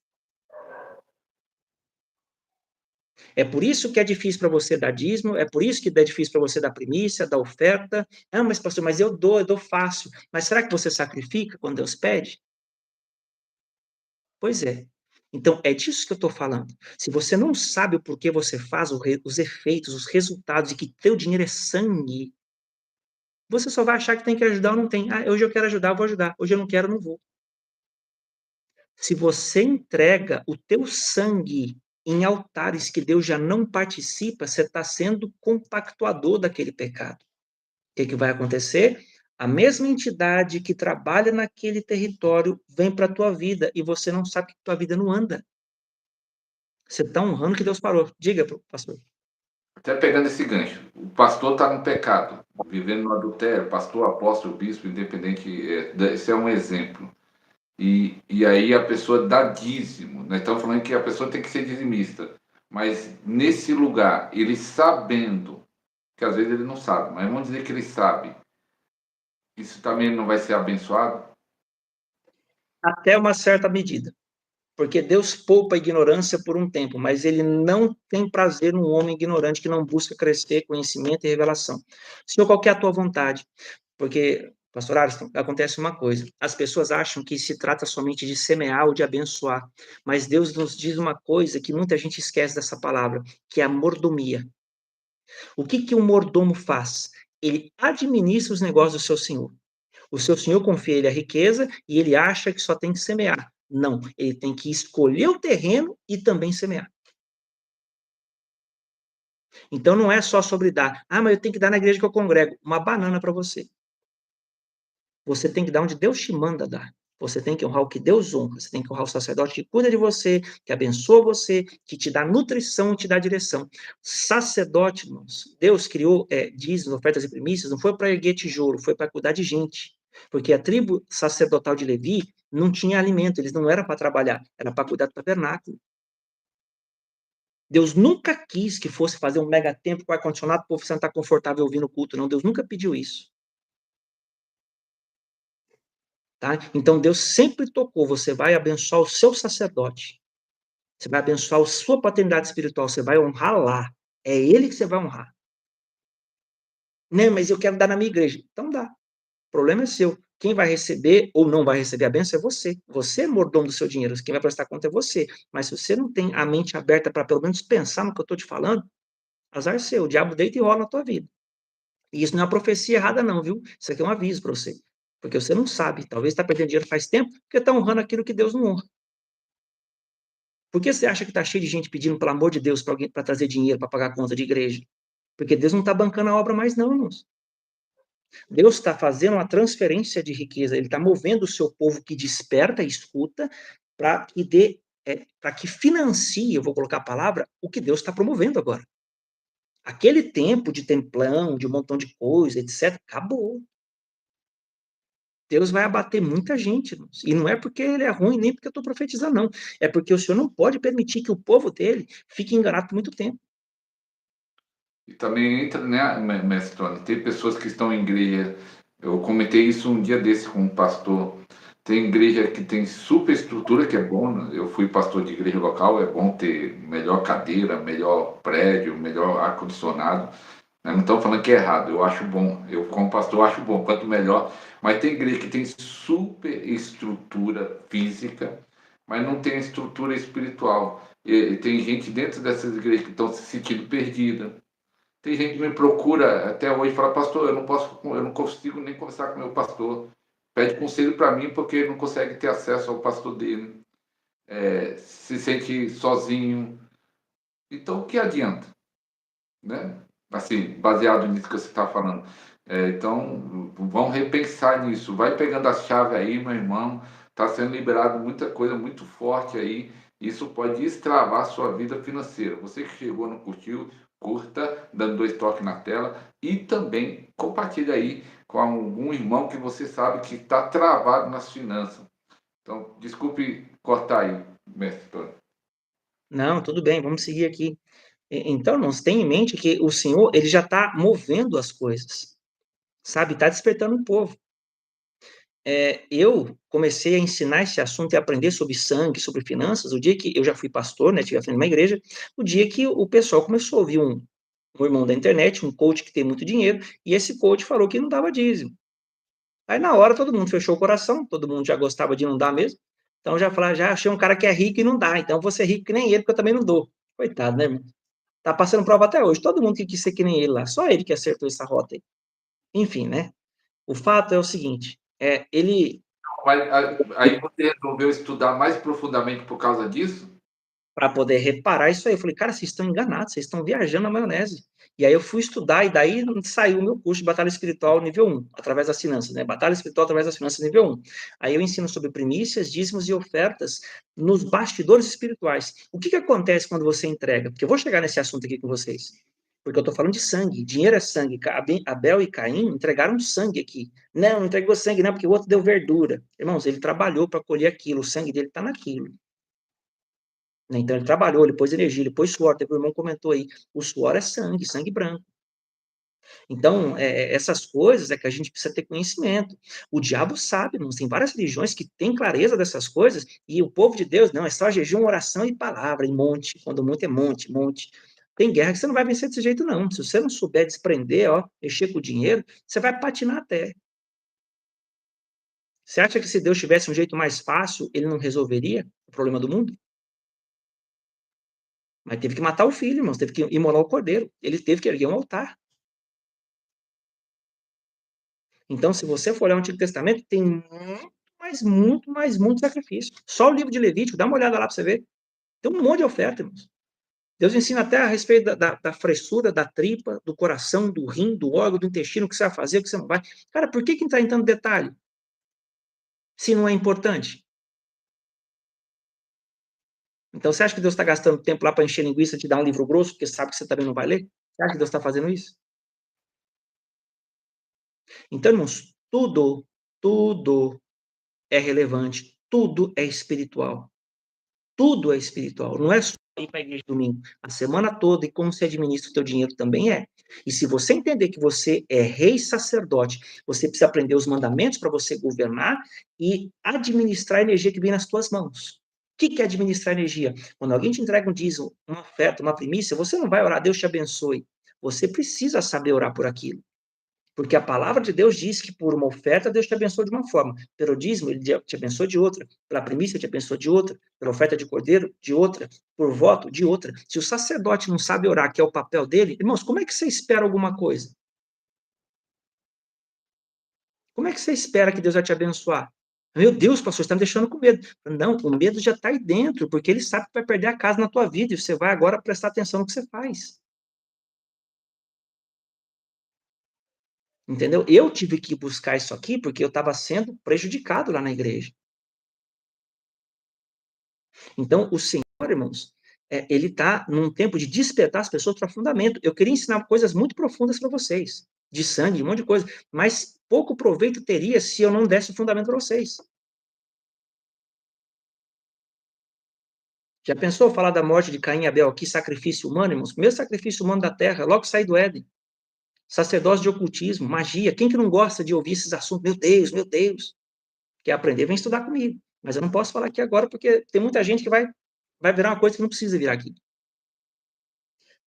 É por isso que é difícil para você dar dízimo, é por isso que é difícil para você dar primícia, dar oferta. Ah, mas pastor, mas eu dou fácil. Mas será que você sacrifica quando Deus pede? Pois é. Então, é disso que eu estou falando. Se você não sabe o porquê você faz, os efeitos, os resultados, e que teu dinheiro é sangue, você só vai achar que tem que ajudar ou não tem. Ah, hoje eu quero ajudar, eu vou ajudar. Hoje eu não quero, não vou. Se você entrega o teu sangue em altares que Deus já não participa, você está sendo compactuador daquele pecado. O que vai acontecer? A mesma entidade que trabalha naquele território vem para a tua vida e você não sabe que tua vida não anda. Você está honrando que Deus parou. Diga, pastor. Até pegando esse gancho, o pastor está no pecado, vivendo no adultério, pastor, apóstolo, bispo, independente, esse é um exemplo. E aí a pessoa dá dízimo, nós estamos falando que a pessoa tem que ser dizimista, mas nesse lugar, ele sabendo, que às vezes ele não sabe, mas vamos dizer que ele sabe, isso também não vai ser abençoado? Até uma certa medida. Porque Deus poupa a ignorância por um tempo, mas ele não tem prazer num homem ignorante que não busca crescer, conhecimento e revelação. Senhor, qual que é a tua vontade? Porque, pastor Ariston, acontece uma coisa, as pessoas acham que se trata somente de semear ou de abençoar, mas Deus nos diz uma coisa que muita gente esquece dessa palavra, que é a mordomia. O que que um mordomo faz? Ele administra os negócios do seu senhor. O seu senhor confia a ele a riqueza e ele acha que só tem que semear. Não, ele tem que escolher o terreno e também semear. Então não é só sobre dar. Ah, mas eu tenho que dar na igreja que eu congrego. Uma banana para você. Você tem que dar onde Deus te manda dar. Você tem que honrar o que Deus honra. Você tem que honrar o sacerdote que cuida de você, que abençoa você, que te dá nutrição e te dá direção. Sacerdote, irmãos, Deus criou dízimos, ofertas e primícias, não foi para erguer tijolo, foi para cuidar de gente. Porque a tribo sacerdotal de Levi não tinha alimento, eles não eram para trabalhar, era para cuidar do tabernáculo. Deus nunca quis que fosse fazer um mega templo com ar-condicionado, o povo sentar confortável ouvindo o culto, não. Deus nunca pediu isso. Tá? Então Deus sempre tocou, você vai abençoar o seu sacerdote, você vai abençoar a sua paternidade espiritual, você vai honrar lá, é ele que você vai honrar. Não, mas eu quero dar na minha igreja. Então dá, o problema é seu. Quem vai receber ou não vai receber a bênção é você. Você é mordomo do seu dinheiro, quem vai prestar conta é você. Mas se você não tem a mente aberta para pelo menos pensar no que eu estou te falando, azar seu, o diabo deita e rola na tua vida. E isso não é uma profecia errada não, viu? Isso aqui é um aviso para você. Porque você não sabe, talvez está perdendo dinheiro faz tempo, porque está honrando aquilo que Deus não honra. Por que você acha que está cheio de gente pedindo, pelo amor de Deus, para alguém para trazer dinheiro para pagar a conta de igreja? Porque Deus não está bancando a obra mais, não, irmãos. Deus está fazendo uma transferência de riqueza, Ele está movendo o seu povo que desperta e escuta para que dê, para que financie, eu vou colocar a palavra, o que Deus está promovendo agora. Aquele tempo de templão, de um montão de coisa, etc., acabou. Deus vai abater muita gente, irmãos. E não é porque ele é ruim, nem porque eu estou profetizando, não. É porque o Senhor não pode permitir que o povo dele fique enganado por muito tempo. E também entra, né, mestre Tony, tem pessoas que estão em igreja, eu comentei isso um dia desse com um pastor, tem igreja que tem super estrutura, que é bom, né? Eu fui pastor de igreja local, é bom ter melhor cadeira, melhor prédio, melhor ar-condicionado, né? Não estamos falando que é errado, eu acho bom, eu como pastor acho bom, quanto melhor, mas tem igreja que tem super estrutura física, mas não tem estrutura espiritual, e tem gente dentro dessas igrejas que estão se sentindo perdida. Tem gente que me procura até hoje e fala, pastor, eu não consigo nem conversar com o meu pastor. Pede conselho para mim porque não consegue ter acesso ao pastor dele. Se sente sozinho. Então, o que adianta? Né? Assim, baseado nisso que você está falando. Então, vamos repensar nisso. Vai pegando a chave aí, meu irmão. Está sendo liberado muita coisa muito forte aí. Isso pode destravar a sua vida financeira. Você que chegou, não curtiu, curta, dando 2 toques na tela. E também compartilha aí com algum irmão que você sabe que está travado nas finanças. Então, desculpe cortar aí, mestre Tony. Não, tudo bem, vamos seguir aqui. Então, irmãos, tenha em mente que o Senhor, ele já está movendo as coisas, sabe? Está despertando o povo. Eu comecei a ensinar esse assunto e aprender sobre sangue, sobre finanças, o dia que eu já fui pastor, né, tive à frente de uma igreja, o dia que o pessoal começou a ouvir um irmão da internet, um coach que tem muito dinheiro, e esse coach falou que não dava dízimo. Aí, na hora, todo mundo fechou o coração, todo mundo já gostava de não dar mesmo, então já falava, já achei um cara que é rico e não dá, então vou ser rico que nem ele, porque eu também não dou. Coitado, né, irmão? Tá passando prova até hoje, todo mundo que quis ser que nem ele lá, só ele que acertou essa rota aí. Enfim, né? O fato é o seguinte, ele Mas aí você resolveu estudar mais profundamente por causa disso? para poder reparar isso aí. Eu falei, cara, vocês estão enganados, vocês estão viajando na maionese. E aí eu fui estudar, e daí saiu o meu curso de Batalha Espiritual nível 1, através das finanças, né? Batalha Espiritual através das finanças nível 1. Aí eu ensino sobre primícias, dízimos e ofertas nos bastidores espirituais. O que acontece quando você entrega? Porque eu vou chegar nesse assunto aqui com vocês. Porque eu estou falando de sangue, dinheiro é sangue. Abel e Caim entregaram sangue aqui. Não entregou sangue, não, porque o outro deu verdura. Irmãos, ele trabalhou para colher aquilo, o sangue dele está naquilo. Né? Então ele trabalhou, ele pôs energia, ele pôs suor. Teve um irmão comentou aí, o suor é sangue, sangue branco. Então, essas coisas é que a gente precisa ter conhecimento. O diabo sabe, irmãos, tem várias religiões que têm clareza dessas coisas, e o povo de Deus, não, é só jejum, oração e palavra, e monte, quando muito é monte, monte. Tem guerra que você não vai vencer desse jeito, não. Se você não souber desprender, ó, mexer com o dinheiro, você vai patinar até. Você acha que se Deus tivesse um jeito mais fácil, ele não resolveria o problema do mundo? Mas teve que matar o filho, irmãos, teve que imolar o cordeiro, ele teve que erguer um altar. Então, se você for olhar o Antigo Testamento, tem muito sacrifício. Só o livro de Levítico, dá uma olhada lá para você ver. Tem um monte de oferta, irmãos. Deus ensina até a respeito da fressura, da tripa, do coração, do rim, do órgão, do intestino, o que você vai fazer, o que você não vai. Cara, por que entrar em tanto detalhe? Se não é importante? Então, você acha que Deus está gastando tempo lá para encher linguiça e te dar um livro grosso, porque sabe que você também não vai ler? Você acha que Deus está fazendo isso? Então, irmãos, tudo é relevante, tudo é espiritual. Tudo é espiritual, não é só ir para a igreja domingo. A semana toda e como você administra o teu dinheiro também é. E se você entender que você é rei sacerdote, você precisa aprender os mandamentos para você governar e administrar a energia que vem nas tuas mãos. O que é administrar energia? Quando alguém te entrega um dízimo, uma oferta, uma primícia, você não vai orar, Deus te abençoe. Você precisa saber orar por aquilo. Porque a palavra de Deus diz que por uma oferta Deus te abençoa de uma forma, pelo dízimo ele te abençoa de outra, pela primícia te abençoa de outra, pela oferta de cordeiro de outra, por voto de outra. Se o sacerdote não sabe orar, que é o papel dele, irmãos, como é que você espera alguma coisa? Como é que você espera que Deus vai te abençoar? Meu Deus, pastor, você está me deixando com medo. Não, o medo já está aí dentro, porque ele sabe que vai perder a casa na tua vida, e você vai agora prestar atenção no que você faz. Entendeu? Eu tive que buscar isso aqui porque eu estava sendo prejudicado lá na igreja. Então, o Senhor, irmãos, ele está num tempo de despertar as pessoas para fundamento. Eu queria ensinar coisas muito profundas para vocês, de sangue, um monte de coisa, mas pouco proveito teria se eu não desse o fundamento para vocês. Já pensou falar da morte de Caim e Abel aqui, sacrifício humano, irmãos? Primeiro sacrifício humano da terra, logo sair do Éden. Sacerdócio de ocultismo, magia. Quem que não gosta de ouvir esses assuntos? Meu Deus, meu Deus. Quer aprender, vem estudar comigo. Mas eu não posso falar aqui agora, porque tem muita gente que vai virar uma coisa que não precisa virar aqui.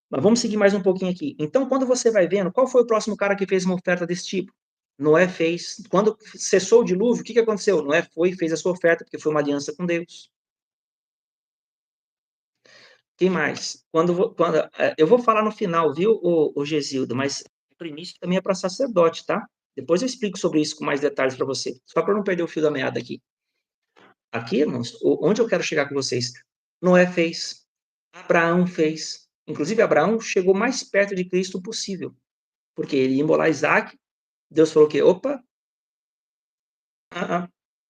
Mas vamos seguir mais um pouquinho aqui. Então, quando você vai vendo, qual foi o próximo cara que fez uma oferta desse tipo? Noé fez. Quando cessou o dilúvio, o que aconteceu? Noé foi e fez a sua oferta, porque foi uma aliança com Deus. Quem mais? Eu vou falar no final, viu, o Gesildo, mas o princípio também é para sacerdote, tá? Depois eu explico sobre isso com mais detalhes para você. Só para não perder o fio da meada aqui. Aqui, irmãos, onde eu quero chegar com vocês? Noé fez, Abraão fez. Inclusive, Abraão chegou mais perto de Cristo possível, porque ele ia imolar Isaac. Deus falou que, opa,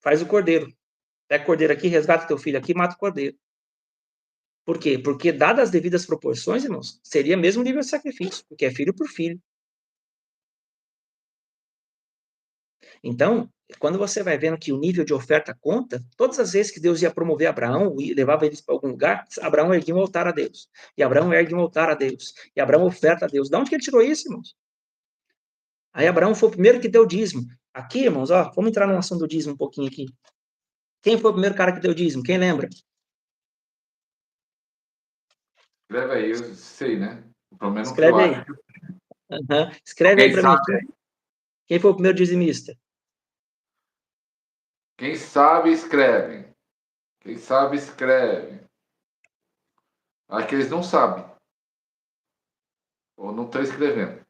faz o cordeiro. Pega o cordeiro aqui, resgata teu filho aqui, mata o cordeiro. Por quê? Porque, dadas as devidas proporções, irmãos, seria mesmo nível de sacrifício, porque é filho por filho. Então, quando você vai vendo que o nível de oferta conta, todas as vezes que Deus ia promover Abraão e levava eles para algum lugar, Abraão erguia um altar a Deus. E Abraão ergue um altar a Deus. E Abraão oferta a Deus. De onde que ele tirou isso, irmãos? Aí Abraão foi o primeiro que deu dízimo. Aqui, irmãos, ó, vamos entrar na ação do dízimo um pouquinho aqui. Quem foi o primeiro cara que deu dízimo? Quem lembra? Escreve aí, eu sei, né? Pelo menos o que eu Escreve aí. acho. Uhum. Escreve aí Alguém para mim. sabe? Quem foi o primeiro dizimista? Quem sabe, escreve. Quem sabe, escreve. Aqueles não sabem. Ou não estão escrevendo.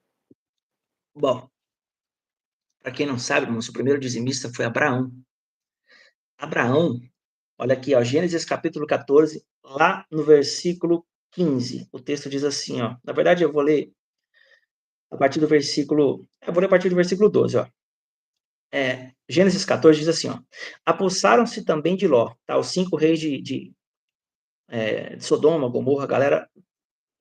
Bom, para quem não sabe, irmãos, o primeiro dizimista foi Abraão. Abraão, olha aqui, ó, Gênesis capítulo 14, lá no versículo 15. O texto diz assim, ó. Na verdade, eu vou ler a partir do versículo. Eu vou ler a partir do versículo 12, ó. Gênesis 14 diz assim, ó. Apossaram-se também de Ló, tá? Os 5 reis de Sodoma, Gomorra, a galera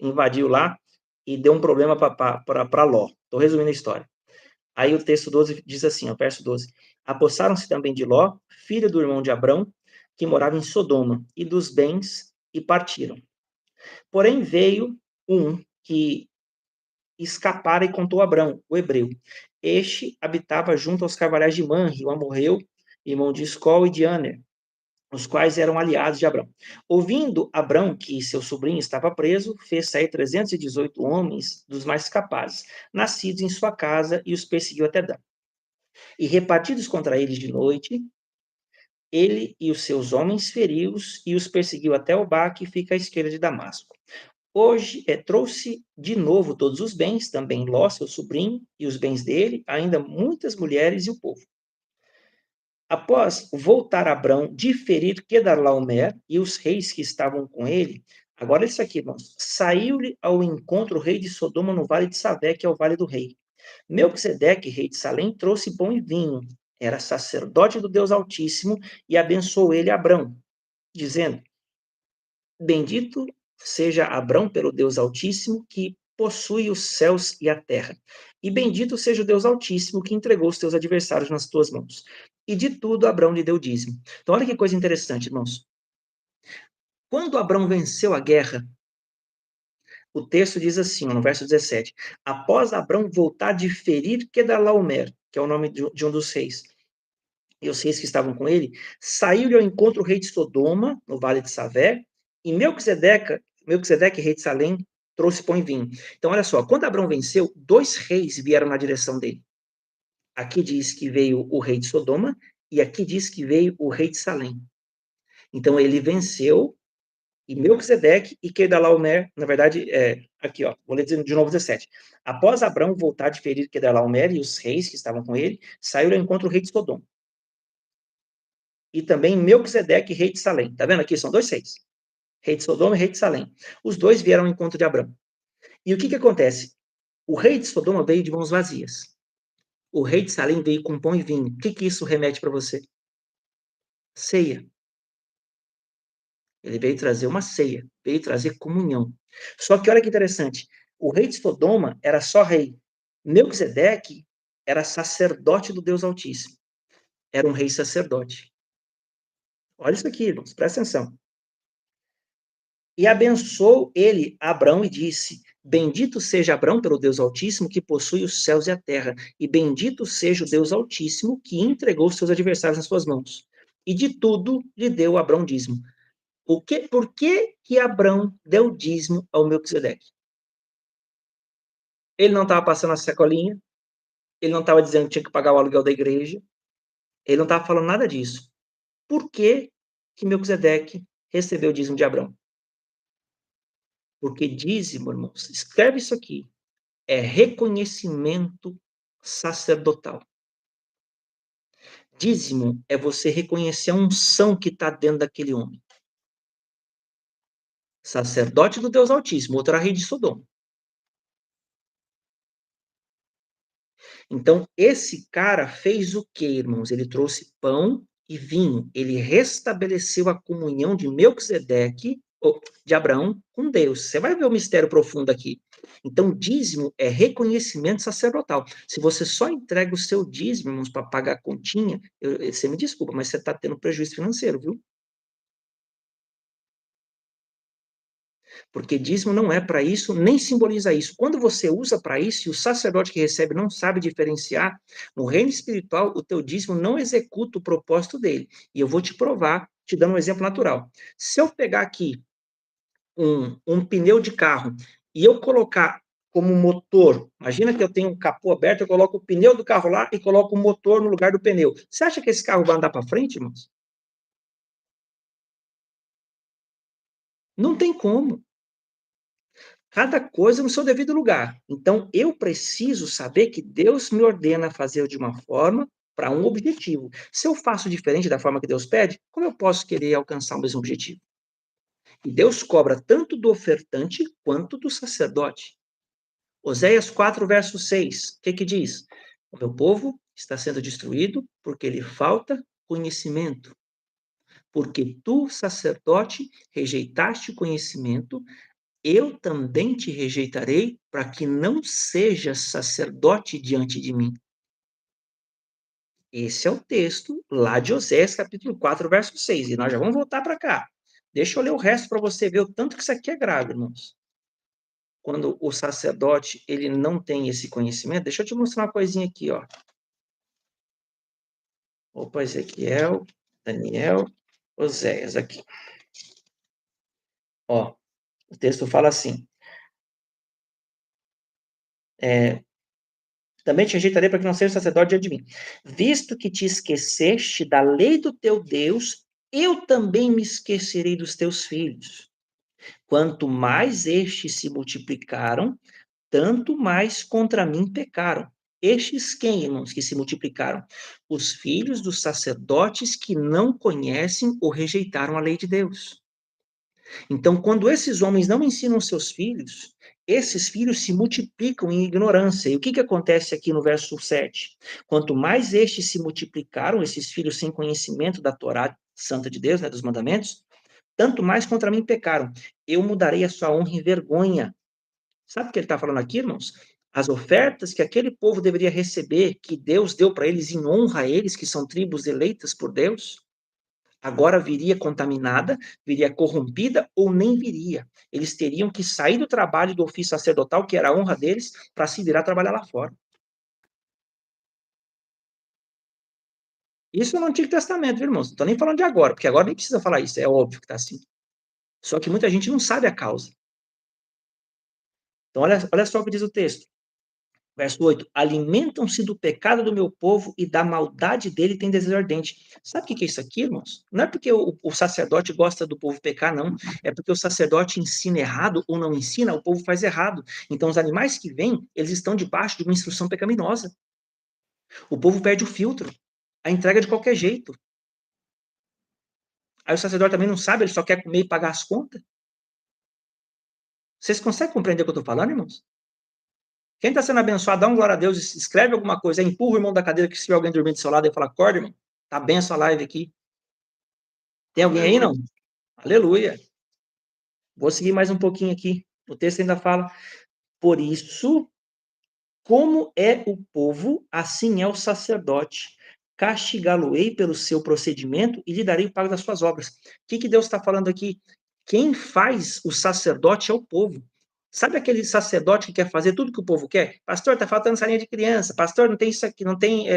invadiu lá e deu um problema para Ló. Estou resumindo a história. Aí o texto 12 diz assim, ó, verso 12. Apossaram-se também de Ló, filho do irmão de Abrão, que morava em Sodoma, e dos bens, e partiram. Porém veio um que escapara e contou a Abrão, o hebreu. Este habitava junto aos carvalhais de Manre, o amorreu, irmão de Escol e de Aner, os quais eram aliados de Abrão. Ouvindo Abrão que seu sobrinho estava preso, fez sair 318 homens dos mais capazes, nascidos em sua casa, e os perseguiu até Dan. E repartidos contra eles de noite, ele e os seus homens feriu-os e os perseguiu até Obá, que fica à esquerda de Damasco. Hoje trouxe de novo todos os bens, também Ló, seu sobrinho, e os bens dele, ainda muitas mulheres e o povo. Após voltar Abrão de ferir Quedarlaomer e os reis que estavam com ele, agora isso aqui, irmãos, saiu-lhe ao encontro o rei de Sodoma no vale de Savé, que é o vale do rei. Melquisedeque, rei de Salém, trouxe pão e vinho, era sacerdote do Deus Altíssimo, e abençoou ele Abrão, dizendo: Bendito seja Abrão pelo Deus Altíssimo, que possui os céus e a terra. E bendito seja o Deus Altíssimo, que entregou os teus adversários nas tuas mãos. E de tudo Abrão lhe deu dízimo. Então, olha que coisa interessante, irmãos. Quando Abrão venceu a guerra, o texto diz assim, no verso 17: após Abrão voltar de ferir Quedarlaomer, que é o nome de um dos reis, e os reis que estavam com ele, saiu-lhe ao encontro o rei de Sodoma, no vale de Savé, e Melquisedeque, rei de Salém, trouxe pão e vinho. Então, olha só, quando Abrão venceu, 2 reis vieram na direção dele. Aqui diz que veio o rei de Sodoma, e aqui diz que veio o rei de Salém. Então, ele venceu, e Melquisedeque e Quedarlaomer, na verdade, aqui, ó, vou ler de novo 17. Após Abrão voltar de ferir Quedarlaomer e os reis que estavam com ele, saiu ao encontro o rei de Sodoma. E também Melquisedeque, rei de Salém. Tá vendo aqui? São 2 reis. Rei de Sodoma e rei de Salém. Os 2 vieram ao encontro de Abrão. E o que acontece? O rei de Sodoma veio de mãos vazias. O rei de Salém veio com pão e vinho. O que isso remete para você? Ceia. Ele veio trazer uma ceia. Veio trazer comunhão. Só que olha que interessante. O rei de Sodoma era só rei. Melquisedeque era sacerdote do Deus Altíssimo. Era um rei sacerdote. Olha isso aqui, irmãos. Presta atenção. E abençoou ele Abrão e disse: Bendito seja Abrão pelo Deus Altíssimo, que possui os céus e a terra, e bendito seja o Deus Altíssimo, que entregou os seus adversários nas suas mãos. E de tudo lhe deu Abrão dízimo. Por que Abrão deu dízimo ao Melquisedeque? Ele não estava passando a sacolinha, ele não estava dizendo que tinha que pagar o aluguel da igreja, ele não estava falando nada disso. Por que Melquisedeque recebeu o dízimo de Abrão? Porque dízimo, irmãos, escreve isso aqui, é reconhecimento sacerdotal. Dízimo é você reconhecer a unção que está dentro daquele homem. Sacerdote do Deus Altíssimo, outro era rei de Sodoma. Então, esse cara fez o quê, irmãos? Ele trouxe pão e vinho. Ele restabeleceu a comunhão de Melquisedeque, ou de Abraão, com Deus. Você vai ver o mistério profundo aqui. Então, dízimo é reconhecimento sacerdotal. Se você só entrega o seu dízimo, irmãos, para pagar a continha, você me desculpa, mas você está tendo prejuízo financeiro, viu? Porque dízimo não é para isso, nem simboliza isso. Quando você usa para isso, e o sacerdote que recebe não sabe diferenciar, no reino espiritual, o teu dízimo não executa o propósito dele. E eu vou te provar, te dando um exemplo natural. Se eu pegar aqui um pneu de carro e eu colocar como motor, imagina que eu tenho um capô aberto, eu coloco o pneu do carro lá e coloco o motor no lugar do pneu. Você acha que esse carro vai andar para frente, irmãos? Não tem como. Cada coisa no seu devido lugar. Então, eu preciso saber que Deus me ordena fazer de uma forma para um objetivo. Se eu faço diferente da forma que Deus pede, como eu posso querer alcançar o mesmo objetivo? E Deus cobra tanto do ofertante quanto do sacerdote. Oséias 4, verso 6, o que diz? O meu povo está sendo destruído porque lhe falta conhecimento. Porque tu, sacerdote, rejeitaste o conhecimento, eu também te rejeitarei, para que não sejas sacerdote diante de mim. Esse é o texto lá de Oséias, capítulo 4, verso 6. E nós já vamos voltar para cá. Deixa eu ler o resto para você ver o tanto que isso aqui é grave, irmãos. quando o sacerdote, ele não tem esse conhecimento, deixa eu te mostrar uma coisinha aqui, ó. Opa, Ezequiel, Daniel, Oséias, aqui. Ó, o texto fala assim, também te rejeitarei para que não seja sacerdote diante de mim. Visto que te esqueceste da lei do teu Deus, eu também me esquecerei dos teus filhos. Quanto mais estes se multiplicaram, tanto mais contra mim pecaram. Estes quem, irmãos, que se multiplicaram? Os filhos dos sacerdotes que não conhecem ou rejeitaram a lei de Deus. Então, quando esses homens não ensinam seus filhos, esses filhos se multiplicam em ignorância. E o que acontece aqui no verso 7? Quanto mais estes se multiplicaram, esses filhos sem conhecimento da Torá santa de Deus, né, dos mandamentos, tanto mais contra mim pecaram. Eu mudarei a sua honra em vergonha. Sabe o que ele está falando aqui, irmãos? As ofertas que aquele povo deveria receber, que Deus deu para eles em honra a eles, que são tribos eleitas por Deus, agora viria contaminada, viria corrompida ou nem viria. Eles teriam que sair do trabalho do ofício sacerdotal, que era a honra deles, para se virar trabalhar lá fora. Isso é no Antigo Testamento, viu, irmãos? Não estou nem falando de agora, porque agora nem precisa falar isso, é óbvio que está assim. Só que muita gente não sabe a causa. Então, olha só o que diz o texto. Verso 8: alimentam-se do pecado do meu povo e da maldade dele tem desejo ardente. Sabe o que é isso aqui, irmãos? Não é porque o sacerdote gosta do povo pecar, não. É porque o sacerdote ensina errado ou não ensina, o povo faz errado. Então, os animais que vêm, eles estão debaixo de uma instrução pecaminosa. O povo perde o filtro, a entrega de qualquer jeito. Aí o sacerdote também não sabe, ele só quer comer e pagar as contas. Vocês conseguem compreender o que eu estou falando, irmãos? Quem está sendo abençoado, dá um glória a Deus, escreve alguma coisa, empurra o irmão da cadeira que se tiver alguém dormindo do seu lado e fala, acorda, irmão, tá bem essa live aqui. Tem alguém aí, não? Aleluia. Vou seguir mais um pouquinho aqui. O texto ainda fala, por isso, como é o povo, assim é o sacerdote. Castigá-lo-ei pelo seu procedimento e lhe darei o pago das suas obras. O que Deus está falando aqui? Quem faz o sacerdote é o povo. Sabe aquele sacerdote que quer fazer tudo que o povo quer? Pastor, está faltando salinha de criança. Pastor, não tem isso aqui, não tem.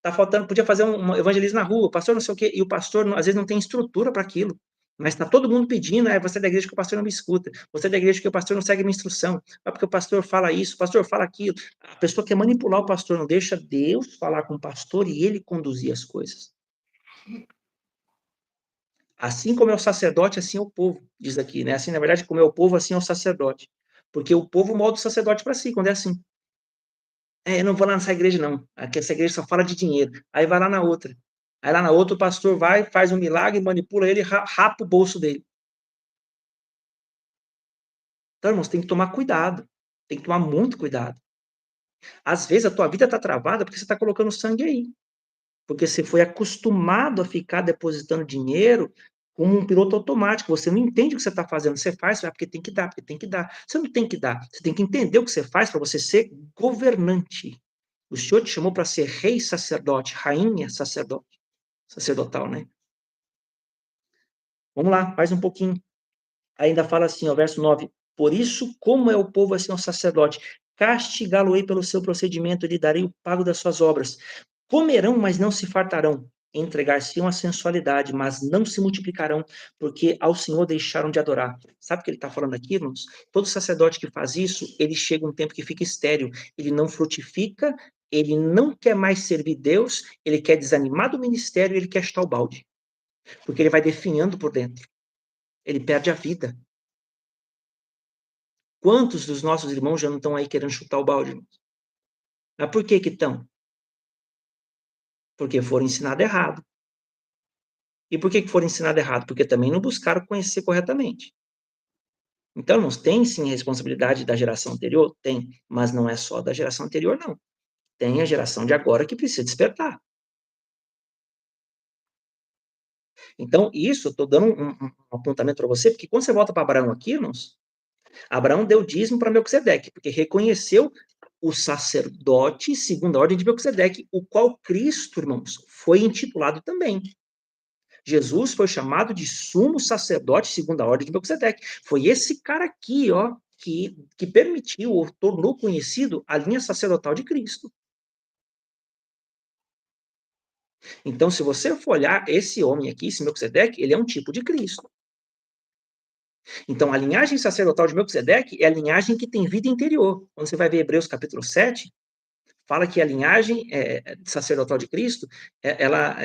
Tá faltando, podia fazer um evangelismo na rua. Pastor, não sei o quê. E o pastor, às vezes, não tem estrutura para aquilo. Mas está todo mundo pedindo, você é da igreja que o pastor não me escuta. Você é da igreja que o pastor não segue a minha instrução. É porque o pastor fala isso, o pastor fala aquilo. A pessoa quer manipular o pastor, não deixa Deus falar com o pastor e ele conduzir as coisas. Assim como é o sacerdote, assim é o povo, diz aqui, né? Assim, na verdade, como é o povo, assim é o sacerdote. Porque o povo molda o sacerdote para si, quando é assim. Eu não vou lá nessa igreja, não. Aqui essa igreja só fala de dinheiro. Aí vai lá na outra. Aí lá na outra o pastor vai, faz um milagre, manipula ele e rapa o bolso dele. Então, irmãos, tem que tomar cuidado. Tem que tomar muito cuidado. Às vezes a tua vida está travada porque você está colocando sangue aí. Porque você foi acostumado a ficar depositando dinheiro como um piloto automático. Você não entende o que você está fazendo. Você faz porque tem que dar, porque tem que dar. Você não tem que dar. Você tem que entender o que você faz para você ser governante. O Senhor te chamou para ser rei sacerdote, rainha sacerdote, sacerdotal, né? Vamos lá, mais um pouquinho. Ainda fala assim, ó, verso 9. Por isso, como é o povo assim ao sacerdote, castigá-lo-ei pelo seu procedimento, lhe darei o pago das suas obras. Comerão, mas não se fartarão. Entregar-se-ão à sensualidade, mas não se multiplicarão, porque ao Senhor deixaram de adorar. Sabe o que ele está falando aqui, irmãos? Todo sacerdote que faz isso, ele chega um tempo que fica estéril, ele não frutifica, ele não quer mais servir Deus, ele quer desanimar do ministério, ele quer chutar o balde, porque ele vai definhando por dentro, ele perde a vida. Quantos dos nossos irmãos já não estão aí querendo chutar o balde, irmãos? Mas por que estão? Porque foram ensinados errado. E por que foram ensinados errado? Porque também não buscaram conhecer corretamente. Então, irmãos, tem sim responsabilidade da geração anterior? Tem, mas não é só da geração anterior, não. Tem a geração de agora que precisa despertar. Então, isso, eu estou dando um apontamento para você, porque quando você volta para Abraão aqui, irmãos, Abraão deu dízimo para Melquisedeque, porque reconheceu o sacerdote segundo a ordem de Melquisedeque, o qual Cristo, irmãos, foi intitulado também. Jesus foi chamado de sumo sacerdote segundo a ordem de Melquisedeque. Foi esse cara aqui, ó, que permitiu ou tornou conhecido a linha sacerdotal de Cristo. Então, se você for olhar esse homem aqui, esse Melquisedeque, ele é um tipo de Cristo. Então, a linhagem sacerdotal de Melquisedeque é a linhagem que tem vida interior. Quando você vai ver Hebreus capítulo 7, fala que a linhagem sacerdotal de Cristo, ela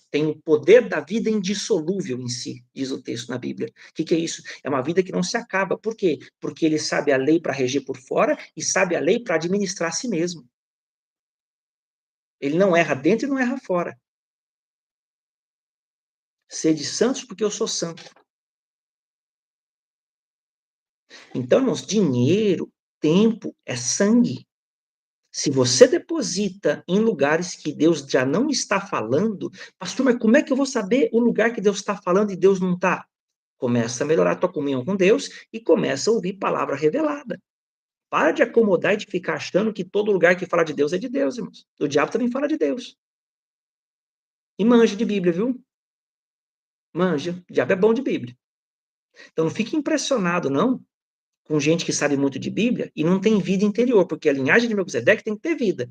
tem o poder da vida indissolúvel em si, diz o texto na Bíblia. O que é isso? É uma vida que não se acaba. Por quê? Porque ele sabe a lei para reger por fora e sabe a lei para administrar a si mesmo. Ele não erra dentro e não erra fora. Sede santos porque eu sou santo. Então, irmãos, dinheiro, tempo é sangue. Se você deposita em lugares que Deus já não está falando, pastor, mas como é que eu vou saber o lugar que Deus está falando e Deus não está? Começa a melhorar a tua comunhão com Deus e começa a ouvir palavra revelada. Para de acomodar e de ficar achando que todo lugar que fala de Deus é de Deus, irmãos. O diabo também fala de Deus. E manja de Bíblia, viu? Manja. O diabo é bom de Bíblia. Então não fique impressionado, não, com gente que sabe muito de Bíblia e não tem vida interior, porque a linhagem de Melquisedeque tem que ter vida.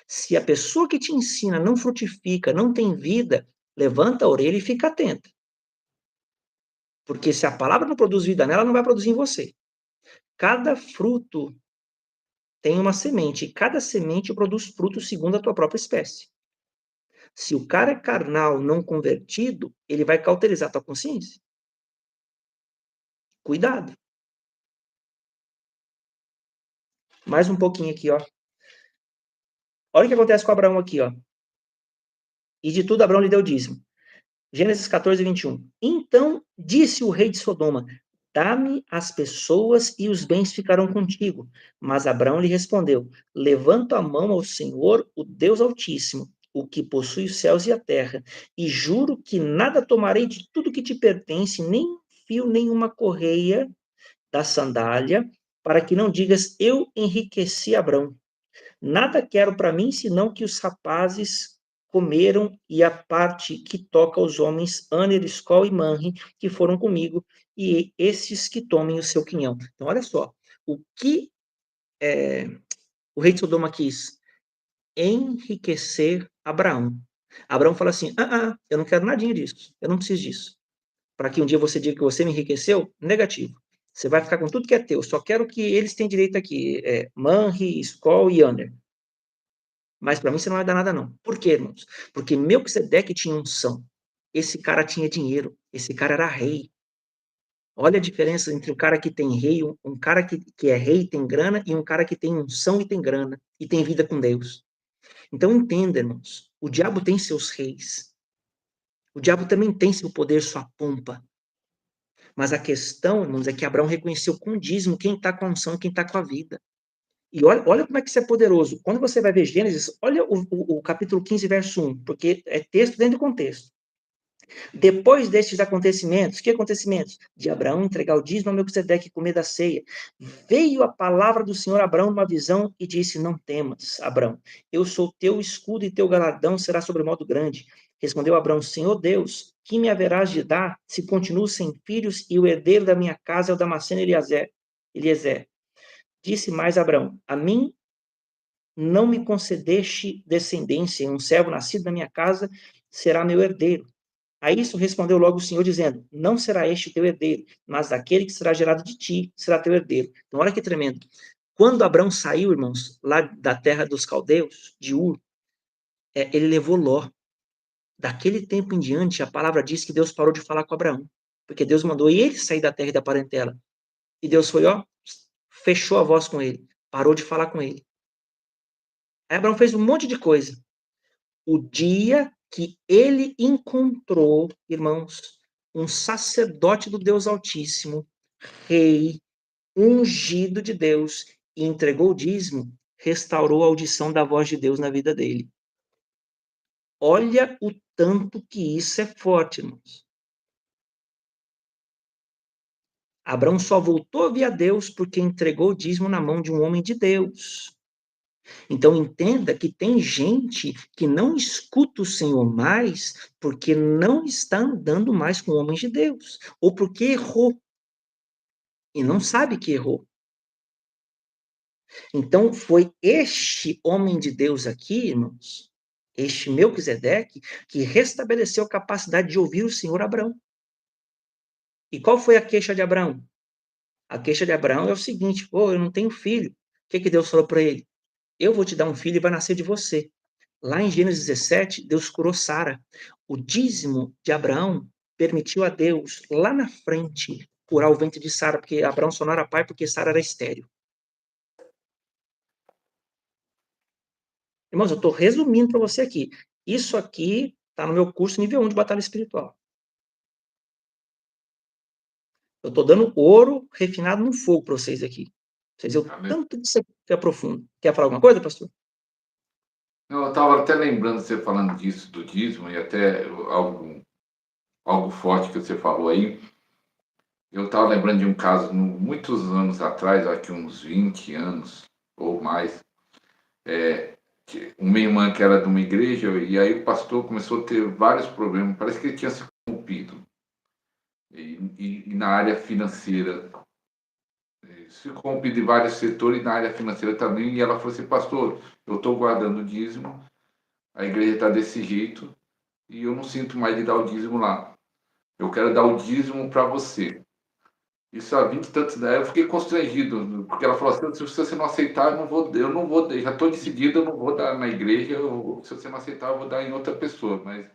Se a pessoa que te ensina não frutifica, não tem vida, levanta a orelha e fica atenta. Porque se a palavra não produz vida nela, não vai produzir em você. Cada fruto tem uma semente, e cada semente produz fruto segundo a tua própria espécie. Se o cara é carnal, não convertido, ele vai cauterizar a tua consciência. Cuidado. Mais um pouquinho aqui, ó. Olha o que acontece com Abraão aqui, ó. E de tudo Abraão lhe deu dízimo. Gênesis 14, 21. Então disse o rei de Sodoma: dá-me as pessoas e os bens ficarão contigo. Mas Abraão lhe respondeu: levanto a mão ao Senhor, o Deus Altíssimo, o que possui os céus e a terra, e juro que nada tomarei de tudo que te pertence, nem um fio, nem uma correia da sandália, para que não digas: eu enriqueci Abraão. Nada quero para mim, senão que os rapazes comeram e a parte que toca aos homens, Aner, Escol e Manre, que foram comigo, e esses que tomem o seu quinhão. Então, olha só, o que o rei de Sodoma quis? Enriquecer Abraão. Abraão fala assim, eu não quero nadinha disso, eu não preciso disso. Para que um dia você diga que você me enriqueceu, negativo. Você vai ficar com tudo que é teu, só quero que eles tenham direito aqui, Manre, Escol e Aner. Mas para mim você não vai dar nada, não. Por quê, irmãos? Porque Melquisedeque tinha unção. Esse cara tinha dinheiro. Esse cara era rei. Olha a diferença entre o cara que tem rei, um cara que é rei e tem grana, e um cara que tem unção e tem grana, e tem vida com Deus. Então entenda, irmãos, o diabo tem seus reis. O diabo também tem seu poder, sua pompa. Mas a questão, irmãos, é que Abraão reconheceu com dízimo quem está com a unção e quem está com a vida. E olha como é que isso é poderoso. Quando você vai ver Gênesis, olha o capítulo 15, verso 1, porque é texto dentro do contexto. Depois destes acontecimentos, que acontecimentos? De Abraão entregar o dízimo a Melquisedeque e comer da ceia. Veio a palavra do Senhor a Abraão numa visão e disse, não temas, Abraão, eu sou teu escudo e teu galardão será sobremodo grande. Respondeu Abraão, Senhor Deus, que me haverás de dar se continuo sem filhos e o herdeiro da minha casa é o Damasceno Eliezer? Disse mais Abraão, a mim não me concedeste descendência, um servo nascido na minha casa será meu herdeiro. A isso respondeu logo o Senhor, dizendo, não será este o teu herdeiro, mas aquele que será gerado de ti será teu herdeiro. Então, olha que tremendo. Quando Abraão saiu, irmãos, lá da terra dos caldeus, de Ur, ele levou Ló. Daquele tempo em diante, a palavra diz que Deus parou de falar com Abraão, porque Deus mandou ele sair da terra e da parentela. E Deus foi, fechou a voz com ele, parou de falar com ele. Aí Abraão fez um monte de coisa. O dia que ele encontrou, irmãos, um sacerdote do Deus Altíssimo, rei, ungido de Deus, e entregou o dízimo, restaurou a audição da voz de Deus na vida dele. Olha o tanto que isso é forte, irmãos. Abraão só voltou a ver a Deus porque entregou o dízimo na mão de um homem de Deus. Então entenda que tem gente que não escuta o Senhor mais porque não está andando mais com homens de Deus, ou porque errou e não sabe que errou. Então, foi este homem de Deus aqui, irmãos, este Melquisedeque, que restabeleceu a capacidade de ouvir o Senhor Abraão. E qual foi a queixa de Abraão? A queixa de Abraão é o seguinte: eu não tenho filho. O que Deus falou para ele? Eu vou te dar um filho e vai nascer de você. Lá em Gênesis 17, Deus curou Sara. O dízimo de Abraão permitiu a Deus, lá na frente, curar o ventre de Sara, porque Abraão só não era pai porque Sara era estéril. Irmãos, eu estou resumindo para você aqui. Isso aqui está no meu curso nível 1 de batalha espiritual. Eu estou dando ouro refinado no fogo para vocês aqui. Vocês viram tanto disso aqui que é profundo. Quer falar alguma coisa, pastor? Não, eu estava até lembrando você falando disso, do dízimo, e até algo forte que você falou aí. Eu estava lembrando de um caso muitos anos atrás, aqui uns 20 anos ou mais, uma irmã que era de uma igreja, e aí o pastor começou a ter vários problemas, parece que ele tinha se corrompido, e na área financeira, se corrompido em vários setores, na área financeira também, e ela falou assim: pastor, eu estou guardando o dízimo, a igreja está desse jeito, e eu não sinto mais de dar o dízimo lá, eu quero dar o dízimo para você. Isso há 20 e tantos anos. Eu fiquei constrangido, porque ela falou assim: se você não aceitar, eu não vou, já estou decidido, eu não vou dar na igreja, se você não aceitar, eu vou dar em outra pessoa. Mas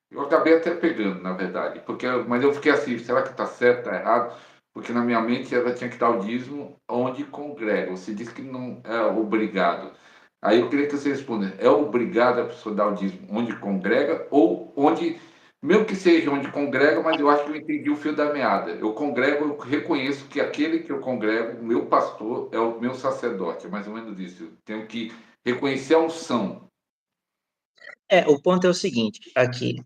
eu acabei até pegando, na verdade, mas eu fiquei assim: será que está certo, está errado? Porque na minha mente ela tinha que dar o dízimo onde congrega. Você disse que não é obrigado. Aí eu queria que você respondesse: é obrigado a pessoa dar o dízimo onde congrega ou onde, mesmo que seja onde congrega, mas eu acho que eu entendi o fio da meada. Eu congrego, eu reconheço que aquele que eu congrego, o meu pastor, é o meu sacerdote. É mais ou menos isso. Eu tenho que reconhecer a unção. O ponto é o seguinte, aqui.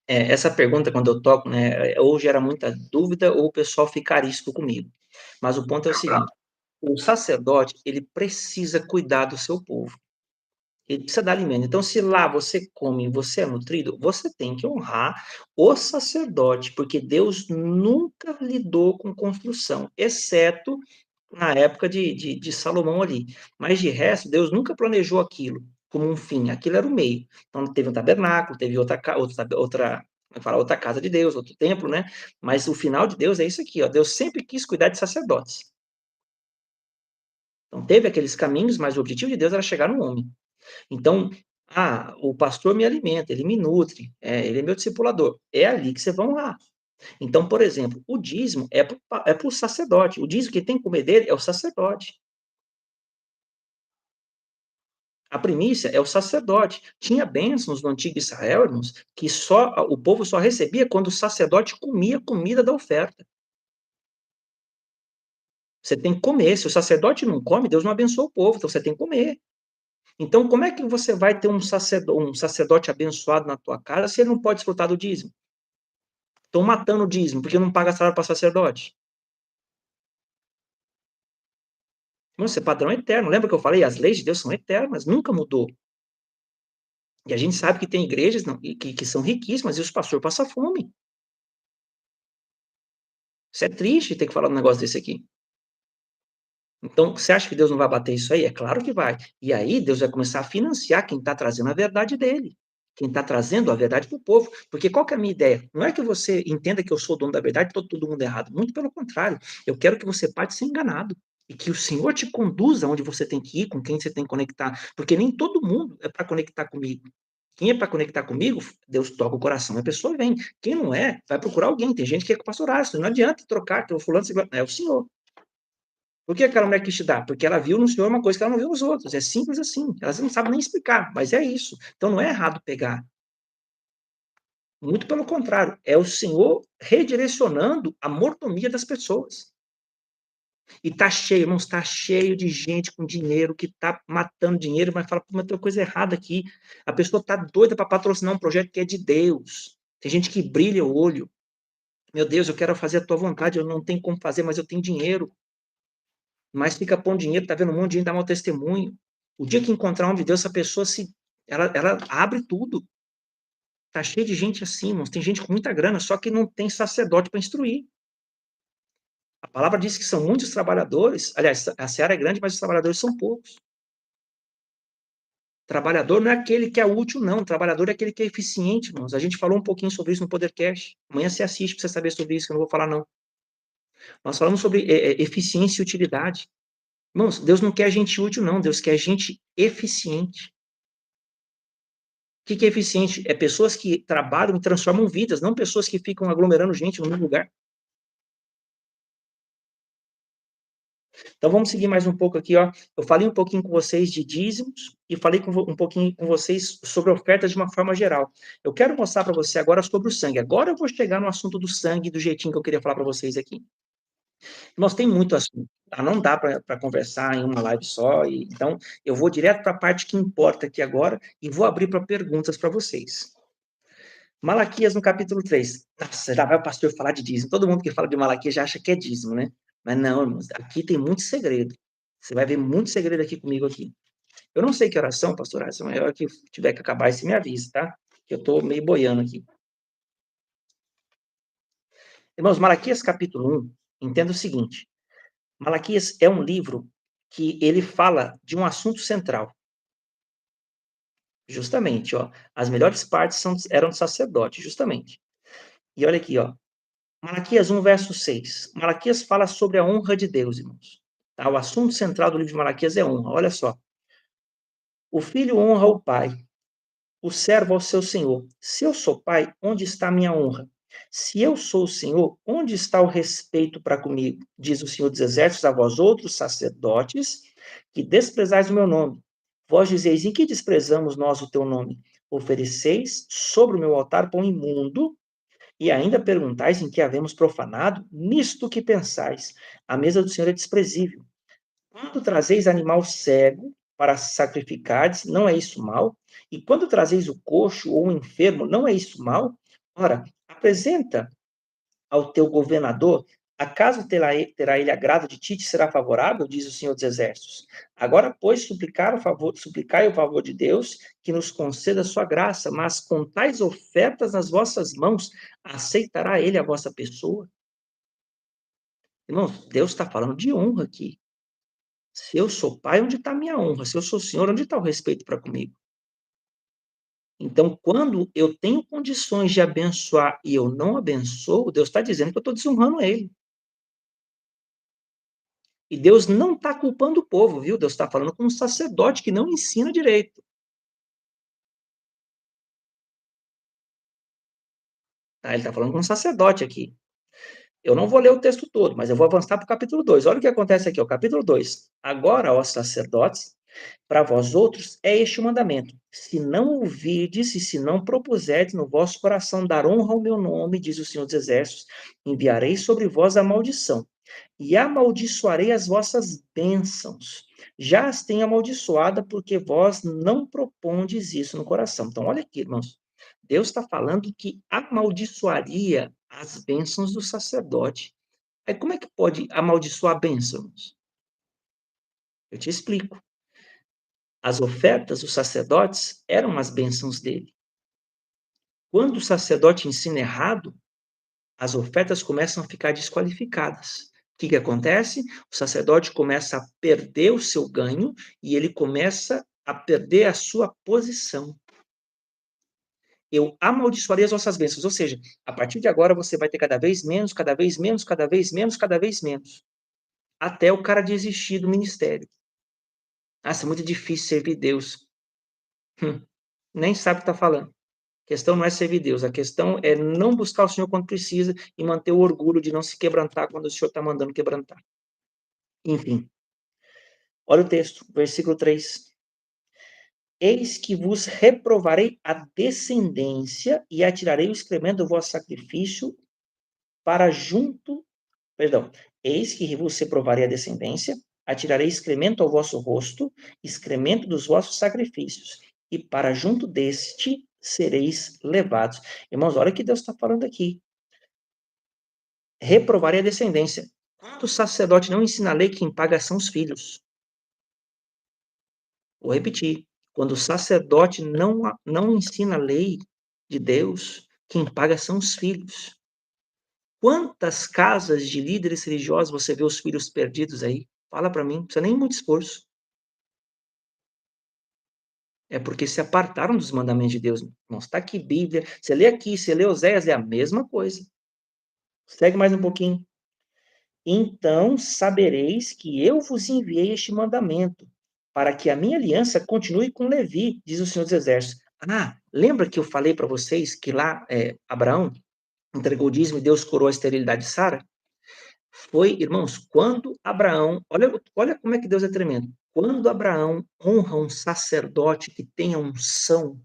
Essa pergunta, quando eu toco, né, ou gera muita dúvida, ou o pessoal fica arisco comigo. Mas o ponto é o seguinte: o sacerdote, ele precisa cuidar do seu povo. Ele precisa dar alimento. Então, se lá você come, você é nutrido, você tem que honrar o sacerdote, porque Deus nunca lidou com construção, exceto na época de Salomão ali. Mas de resto, Deus nunca planejou aquilo como um fim, aquilo era o meio. Então, teve um tabernáculo, teve outra casa de Deus, outro templo, né? Mas o final de Deus é isso aqui, ó. Deus sempre quis cuidar de sacerdotes. Então, teve aqueles caminhos, mas o objetivo de Deus era chegar no homem. Então, o pastor me alimenta, ele me nutre, ele é meu discipulador. É ali que você vai honrar. Então, por exemplo, o dízimo é para o sacerdote. O dízimo que tem que comer dele é o sacerdote. A primícia é o sacerdote. Tinha bênçãos no antigo Israel, irmãos, que o povo só recebia quando o sacerdote comia a comida da oferta. Você tem que comer. Se o sacerdote não come, Deus não abençoa o povo, então você tem que comer. Então, como é que você vai ter um sacerdote abençoado na tua casa se ele não pode desfrutar do dízimo? Estão matando o dízimo, porque não paga salário para sacerdote. Isso é padrão eterno. Lembra que eu falei? As leis de Deus são eternas, nunca mudou. E a gente sabe que tem igrejas que são riquíssimas e os pastores passam fome. Isso é triste ter que falar um negócio desse aqui. Então, você acha que Deus não vai bater isso aí? É claro que vai. E aí, Deus vai começar a financiar quem está trazendo a verdade dele. Quem está trazendo a verdade para o povo. Porque qual que é a minha ideia? Não é que você entenda que eu sou o dono da verdade e todo mundo errado. Muito pelo contrário. Eu quero que você pare de ser enganado. E que o Senhor te conduza onde você tem que ir, com quem você tem que conectar. Porque nem todo mundo é para conectar comigo. Quem é para conectar comigo, Deus toca o coração, a pessoa vem. Quem não é, vai procurar alguém. Tem gente que é pastoral, não adianta trocar, que o fulano é o Senhor. Por que aquela mulher quis te dar? Porque ela viu no Senhor uma coisa que ela não viu nos outros. É simples assim. Elas não sabem nem explicar, mas é isso. Então não é errado pegar. Muito pelo contrário, é o Senhor redirecionando a mordomia das pessoas. E tá cheio, irmãos, tá cheio de gente com dinheiro que tá matando dinheiro, mas fala, mas tem coisa errada aqui. A pessoa tá doida para patrocinar um projeto que é de Deus. Tem gente que brilha o olho. Meu Deus, eu quero fazer a tua vontade, eu não tenho como fazer, mas eu tenho dinheiro. Mas fica pondo dinheiro, tá vendo um monte de gente dar mau testemunho. O dia que encontrar um homem de Deus, essa pessoa ela abre tudo. Tá cheio de gente assim, irmãos. Tem gente com muita grana, só que não tem sacerdote para instruir. A palavra diz que são muitos trabalhadores, aliás, a seara é grande, mas os trabalhadores são poucos. Trabalhador não é aquele que é útil, não. Trabalhador é aquele que é eficiente, irmãos. A gente falou um pouquinho sobre isso no Podercast. Amanhã você assiste para você saber sobre isso, que eu não vou falar, não. Nós falamos sobre eficiência e utilidade. Irmãos, Deus não quer gente útil, não. Deus quer gente eficiente. O que é eficiente? É pessoas que trabalham e transformam vidas, não pessoas que ficam aglomerando gente no mesmo lugar. Então vamos seguir mais um pouco aqui, ó. Eu falei um pouquinho com vocês de dízimos e falei um pouquinho com vocês sobre ofertas de uma forma geral. Eu quero mostrar para você agora sobre o sangue. Agora eu vou chegar no assunto do sangue do jeitinho que eu queria falar para vocês aqui. Nós tem muito assunto, tá? Não dá para conversar em uma live só, então eu vou direto para a parte que importa aqui agora e vou abrir para perguntas para vocês. Malaquias no capítulo 3. Nossa, já vai o pastor falar de dízimo. Todo mundo que fala de Malaquias já acha que é dízimo, né? Mas não, irmãos, aqui tem muito segredo. Você vai ver muito segredo aqui comigo aqui. Eu não sei que oração, pastor, essa é a hora que tiver que acabar, você me avisa, tá? Que eu tô meio boiando aqui. Irmãos, Malaquias capítulo 1, entenda o seguinte. Malaquias é um livro que ele fala de um assunto central. Justamente, ó. As melhores partes eram de sacerdote, justamente. E olha aqui, ó. Malaquias 1, verso 6. Malaquias fala sobre a honra de Deus, irmãos. Tá? O assunto central do livro de Malaquias é honra. Olha só. O filho honra o pai, o servo ao seu senhor. Se eu sou pai, onde está a minha honra? Se eu sou o Senhor, onde está o respeito para comigo? Diz o Senhor dos Exércitos a vós outros sacerdotes, que desprezais o meu nome. Vós dizeis, em que desprezamos nós o teu nome? Ofereceis sobre o meu altar pão imundo, e ainda perguntais em que havemos profanado? Nisto que pensais, a mesa do Senhor é desprezível. Quando trazeis animal cego para sacrificardes, não é isso mal? E quando trazeis o coxo ou o enfermo, não é isso mal? Ora, apresenta ao teu governador, acaso terá ele agrado de ti, te será favorável, diz o Senhor dos Exércitos. Agora, pois, suplicai o favor de Deus, que nos conceda a sua graça, mas com tais ofertas nas vossas mãos, aceitará ele a vossa pessoa? Irmãos, Deus está falando de honra aqui. Se eu sou pai, onde está a minha honra? Se eu sou senhor, onde está o respeito para comigo? Então, quando eu tenho condições de abençoar e eu não abençoo, Deus está dizendo que eu estou desonrando ele. E Deus não está culpando o povo, viu? Deus está falando com um sacerdote que não ensina direito. Tá? Ele está falando com um sacerdote aqui. Eu não vou ler o texto todo, mas eu vou avançar para o capítulo 2. Olha o que acontece aqui, o capítulo 2. Agora, ó sacerdotes, para vós outros é este o mandamento. Se não ouvirdes e se não propuserdes no vosso coração dar honra ao meu nome, diz o Senhor dos Exércitos, enviarei sobre vós a maldição, e amaldiçoarei as vossas bênçãos. Já as tenho amaldiçoada, porque vós não propondes isso no coração. Então, olha aqui, irmãos. Deus está falando que amaldiçoaria as bênçãos do sacerdote. Aí, como é que pode amaldiçoar bênçãos? Eu te explico. As ofertas dos sacerdotes eram as bênçãos dele. Quando o sacerdote ensina errado, as ofertas começam a ficar desqualificadas. O que acontece? O sacerdote começa a perder o seu ganho e ele começa a perder a sua posição. Eu amaldiçoarei as vossas bênçãos, ou seja, a partir de agora você vai ter cada vez menos, cada vez menos, cada vez menos, cada vez menos, até o cara desistir do ministério. Nossa, é muito difícil servir Deus. Nem sabe o que está falando. A questão não é servir Deus, a questão é não buscar o Senhor quando precisa e manter o orgulho de não se quebrantar quando o Senhor está mandando quebrantar. Enfim, olha o texto, versículo 3. Eis que vos reprovarei a descendência e atirarei o excremento do vosso sacrifício para junto, perdão, eis que vos reprovarei a descendência, atirarei excremento ao vosso rosto, excremento dos vossos sacrifícios, e para junto deste sereis levados. Irmãos, olha o que Deus está falando aqui. Reprovarei a descendência. Quando o sacerdote não ensina a lei, quem paga são os filhos. Vou repetir. Quando o sacerdote não ensina a lei de Deus, quem paga são os filhos. Quantas casas de líderes religiosos você vê os filhos perdidos aí? Fala para mim, não precisa nem muito esforço. É porque se apartaram dos mandamentos de Deus, irmãos. Está aqui Bíblia, você lê aqui, você lê Oséias, é a mesma coisa. Segue mais um pouquinho. Então sabereis que eu vos enviei este mandamento, para que a minha aliança continue com Levi, diz o Senhor dos Exércitos. Ah, lembra que eu falei para vocês que lá Abraão entregou o dízimo e Deus curou a esterilidade de Sara? Foi, irmãos, quando Abraão, olha como é que Deus é tremendo. Quando Abraão honra um sacerdote que tem a unção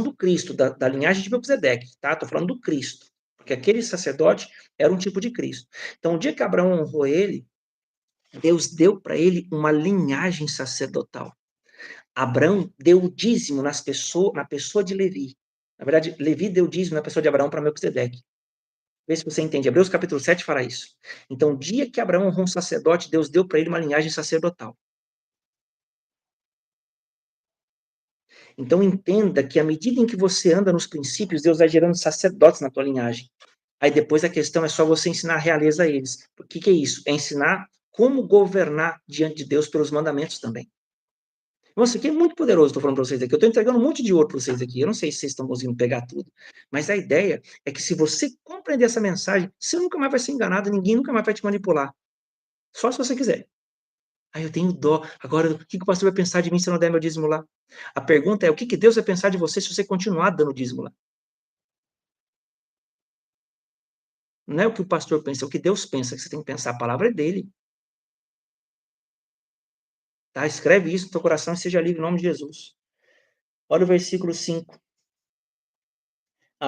do Cristo, da linhagem de Melquisedeque, tá? Estou falando do Cristo, porque aquele sacerdote era um tipo de Cristo. Então, o dia que Abraão honrou ele, Deus deu para ele uma linhagem sacerdotal. Abraão deu o dízimo na pessoa de Levi. Na verdade, Levi deu o dízimo na pessoa de Abraão para Melquisedeque. Vê se você entende. Hebreus capítulo 7 fala isso. Então, o dia que Abraão honrou um sacerdote, Deus deu para ele uma linhagem sacerdotal. Então, entenda que à medida em que você anda nos princípios, Deus vai gerando sacerdotes na tua linhagem. Aí depois a questão é só você ensinar a realeza a eles. O que é isso? É ensinar como governar diante de Deus pelos mandamentos também. Nossa, isso aqui é muito poderoso, estou falando para vocês aqui. Eu estou entregando um monte de ouro para vocês aqui. Eu não sei se vocês estão conseguindo pegar tudo. Mas a ideia é que se você compreender essa mensagem, você nunca mais vai ser enganado, ninguém nunca mais vai te manipular. Só se você quiser. Aí eu tenho dó. Agora, o que o pastor vai pensar de mim se eu não der meu dízimo lá? A pergunta é, o que Deus vai pensar de você se você continuar dando dízimo lá? Não é o que o pastor pensa, é o que Deus pensa, que você tem que pensar. A palavra é dele. Tá? Escreve isso no teu coração e seja livre em nome de Jesus. Olha o versículo 5.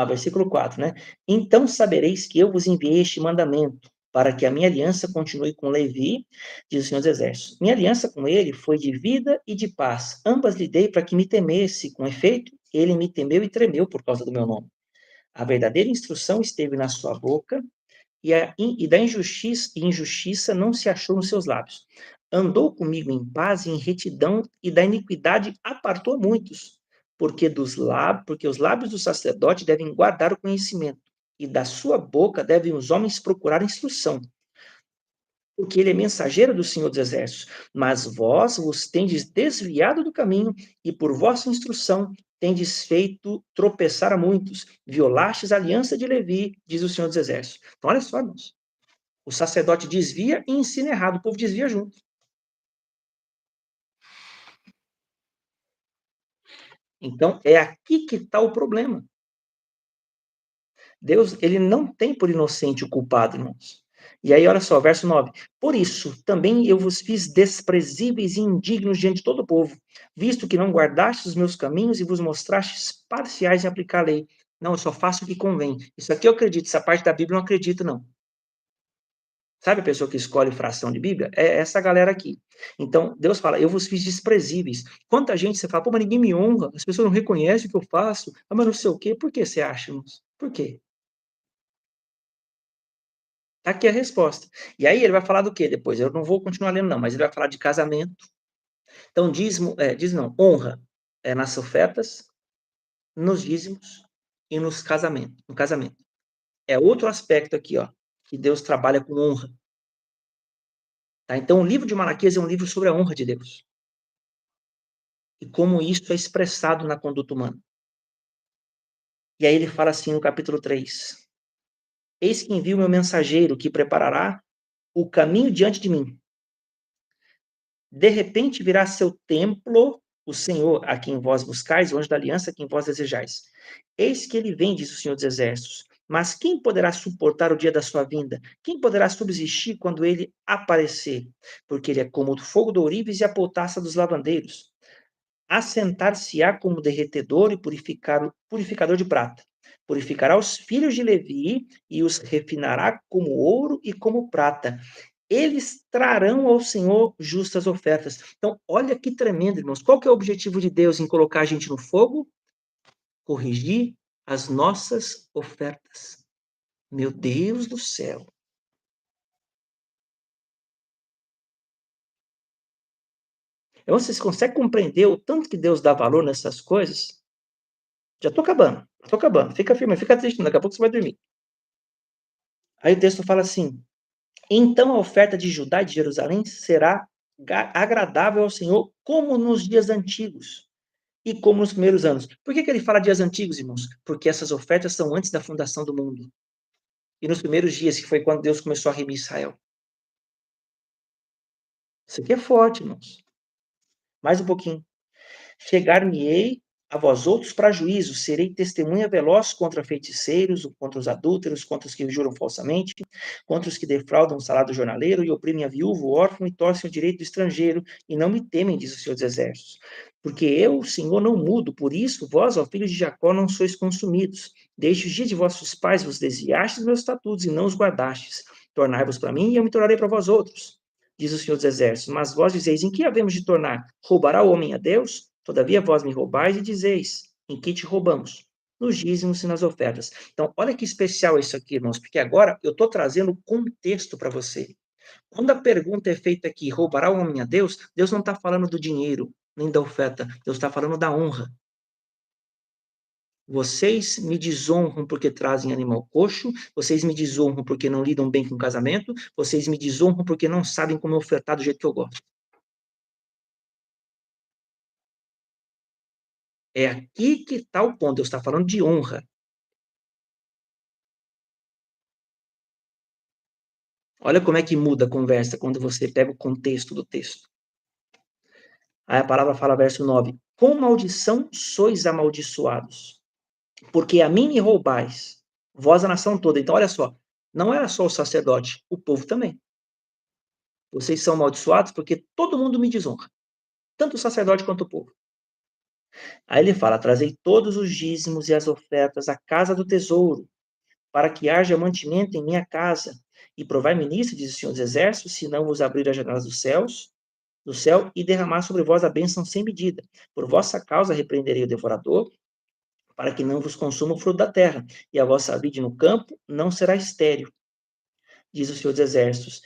Versículo 4, né? Então sabereis que eu vos enviei este mandamento, para que a minha aliança continue com Levi, diz o Senhor dos Exércitos. Minha aliança com ele foi de vida e de paz. Ambas lhe dei para que me temesse. Com efeito, ele me temeu e tremeu por causa do meu nome. A verdadeira instrução esteve na sua boca, e da injustiça não se achou nos seus lábios. Andou comigo em paz e em retidão, e da iniquidade apartou muitos, porque os lábios do sacerdote devem guardar o conhecimento, e da sua boca devem os homens procurar instrução, porque ele é mensageiro do Senhor dos Exércitos. Mas vós vos tendes desviado do caminho, e por vossa instrução tendes feito tropeçar a muitos, violastes a aliança de Levi, diz o Senhor dos Exércitos. Então, olha só, irmãos. O sacerdote desvia e ensina errado, o povo desvia junto. Então, é aqui que está o problema. Deus, ele não tem por inocente o culpado, irmãos. E aí, olha só, verso 9. Por isso, também eu vos fiz desprezíveis e indignos diante de todo o povo, visto que não guardastes os meus caminhos e vos mostrastes parciais em aplicar a lei. Não, eu só faço o que convém. Isso aqui eu acredito, essa parte da Bíblia eu não acredito, não. Sabe a pessoa que escolhe fração de Bíblia? É essa galera aqui. Então, Deus fala, eu vos fiz desprezíveis. Quanta gente você fala, pô, mas ninguém me honra, as pessoas não reconhecem o que eu faço, mas não sei o quê. Por que você acha, irmãos? Por quê? Tá aqui a resposta. E aí ele vai falar do quê depois? Eu não vou continuar lendo, não, mas ele vai falar de casamento. Então, honra nas ofertas, nos dízimos e no casamento. É outro aspecto aqui, ó, que Deus trabalha com honra. Tá? Então, o livro de Malaquias é um livro sobre a honra de Deus. E como isso é expressado na conduta humana. E aí ele fala assim no capítulo 3. Eis que envio meu mensageiro que preparará o caminho diante de mim. De repente virá seu templo, o Senhor, a quem vós buscais, o anjo da aliança, a quem vós desejais. Eis que ele vem, diz o Senhor dos Exércitos. Mas quem poderá suportar o dia da sua vinda? Quem poderá subsistir quando ele aparecer? Porque ele é como o fogo do ourives e a potassa dos lavandeiros. Assentar-se-á como derretedor e purificador de prata. Purificará os filhos de Levi e os refinará como ouro e como prata. Eles trarão ao Senhor justas ofertas. Então, olha que tremendo, irmãos. Qual que é o objetivo de Deus em colocar a gente no fogo? Corrigir as nossas ofertas. Meu Deus do céu. Então, vocês conseguem compreender o tanto que Deus dá valor nessas coisas? Já estou acabando. Fica firme, fica triste, daqui a pouco você vai dormir. Aí o texto fala assim: então a oferta de Judá e de Jerusalém será agradável ao Senhor, como nos dias antigos e como nos primeiros anos. Por que ele fala dias antigos, irmãos? Porque essas ofertas são antes da fundação do mundo. E nos primeiros dias, que foi quando Deus começou a remir Israel. Isso aqui é forte, irmãos. Mais um pouquinho. Chegar-me-ei a vós outros para juízo, serei testemunha veloz contra feiticeiros, contra os adúlteros, contra os que juram falsamente, contra os que defraudam o salário do jornaleiro e oprimem a viúva, o órfão e torcem o direito do estrangeiro, e não me temem, diz o Senhor dos Exércitos. Porque eu, o Senhor, não mudo, por isso vós, ó filhos de Jacó, não sois consumidos. Desde os dias de vossos pais vos desviastes meus estatutos e não os guardastes. Tornai-vos para mim e eu me tornarei para vós outros, diz o Senhor dos Exércitos. Mas vós dizeis, em que havemos de tornar? Roubará o homem a Deus? Todavia vós me roubais e dizeis, em que te roubamos? Nos dízimos e nas ofertas. Então, olha que especial isso aqui, irmãos, porque agora eu estou trazendo contexto para você. Quando a pergunta é feita aqui, roubará o homem a Deus? Deus não está falando do dinheiro, nem da oferta. Deus está falando da honra. Vocês me desonram porque trazem animal coxo, vocês me desonram porque não lidam bem com o casamento, vocês me desonram porque não sabem como ofertar do jeito que eu gosto. É aqui que está o ponto, Deus está falando de honra. Olha como é que muda a conversa quando você pega o contexto do texto. Aí a palavra fala, verso 9: com maldição sois amaldiçoados, porque a mim me roubais, vós a nação toda. Então, olha só, não era só o sacerdote, o povo também. Vocês são amaldiçoados porque todo mundo me desonra, tanto o sacerdote quanto o povo. Aí ele fala, trazei todos os dízimos e as ofertas à casa do tesouro, para que haja mantimento em minha casa. E provai-me nisso, diz o Senhor dos Exércitos, se não vos abrir as janelas dos céus, do céu, e derramar sobre vós a bênção sem medida. Por vossa causa repreenderei o devorador, para que não vos consuma o fruto da terra, e a vossa vide no campo não será estéril, diz o Senhor dos Exércitos.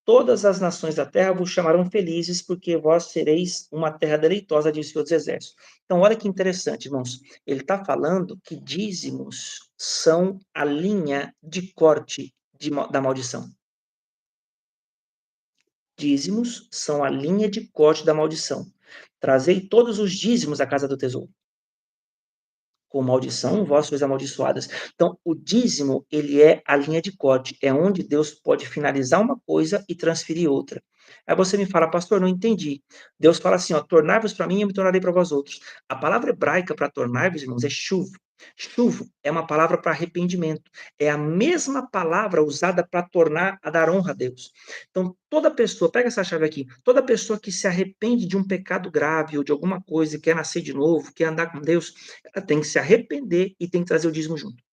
Todas as nações da terra vos chamarão felizes, porque vós sereis uma terra deleitosa, diz o Senhor dos Exércitos. Então, olha que interessante, irmãos. Ele está falando que dízimos são a linha de corte da maldição. Dízimos são a linha de corte da maldição. Trazei todos os dízimos à casa do tesouro. Com maldição, vós sois amaldiçoadas. Então, o dízimo, ele é a linha de corte, é onde Deus pode finalizar uma coisa e transferir outra. Aí você me fala, pastor, não entendi. Deus fala assim, ó, tornai-vos para mim e eu me tornarei para vós outros. A palavra hebraica para tornar-vos, irmãos, é chuv. Chuvo é uma palavra para arrependimento. É a mesma palavra usada para tornar, a dar honra a Deus. Então, toda pessoa, pega essa chave aqui, toda pessoa que se arrepende de um pecado grave ou de alguma coisa e quer nascer de novo, quer andar com Deus, ela tem que se arrepender e tem que trazer o dízimo junto.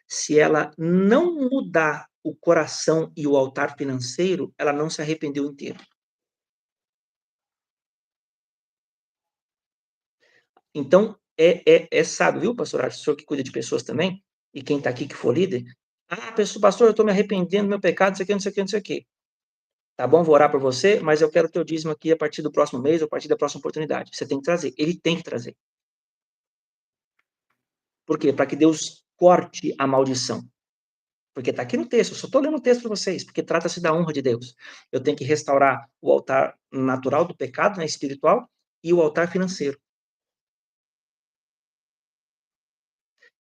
Se ela não mudar o coração e o altar financeiro, ela não se arrependeu inteiro. Então, é sábio, viu, pastor? O senhor que cuida de pessoas também, e quem está aqui que for líder, pastor, eu estou me arrependendo do meu pecado, não sei o que, não sei o que, não sei o que. Tá bom, vou orar por você, mas eu quero o teu dízimo aqui a partir do próximo mês, ou a partir da próxima oportunidade. Você tem que trazer, ele tem que trazer. Por quê? Para que Deus corte a maldição. Porque está aqui no texto, eu só estou lendo o texto para vocês, porque trata-se da honra de Deus. Eu tenho que restaurar o altar natural do pecado, né, espiritual, e o altar financeiro.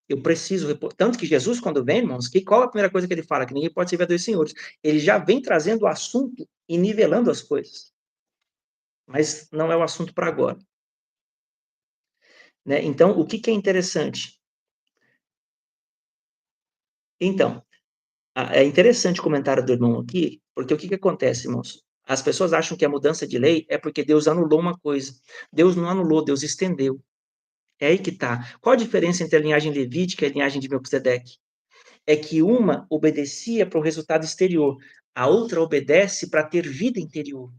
Eu preciso repor. Tanto que Jesus, quando vem, irmãos, qual a primeira coisa que ele fala? Que ninguém pode servir a dois senhores. Ele já vem trazendo o assunto e nivelando as coisas. Mas não é o assunto para agora. Né? Então, o que é interessante? Então, é interessante o comentário do irmão aqui, porque o que acontece, irmãos? As pessoas acham que a mudança de lei é porque Deus anulou uma coisa. Deus não anulou, Deus estendeu. É aí que está. Qual a diferença entre a linhagem levítica e a linhagem de Melquisedeque? É que uma obedecia para o resultado exterior, a outra obedece para ter vida interior.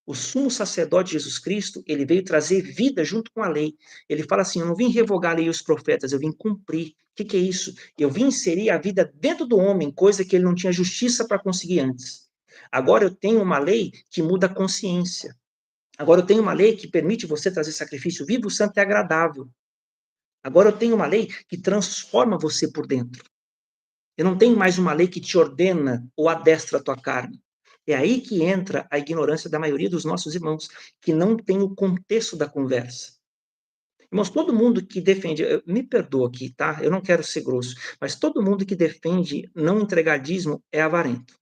O sumo sacerdote Jesus Cristo, ele veio trazer vida junto com a lei. Ele fala assim, eu não vim revogar a lei e os profetas, eu vim cumprir. O que é isso? Eu vim inserir a vida dentro do homem, coisa que ele não tinha justiça para conseguir antes. Agora eu tenho uma lei que muda a consciência. Agora eu tenho uma lei que permite você trazer sacrifício vivo, santo e agradável. Agora eu tenho uma lei que transforma você por dentro. Eu não tenho mais uma lei que te ordena ou adestra a tua carne. É aí que entra a ignorância da maioria dos nossos irmãos, que não tem o contexto da conversa. Irmãos, todo mundo que defende, me perdoa aqui, tá? Eu não quero ser grosso, mas todo mundo que defende não entregar dízimo é avarento.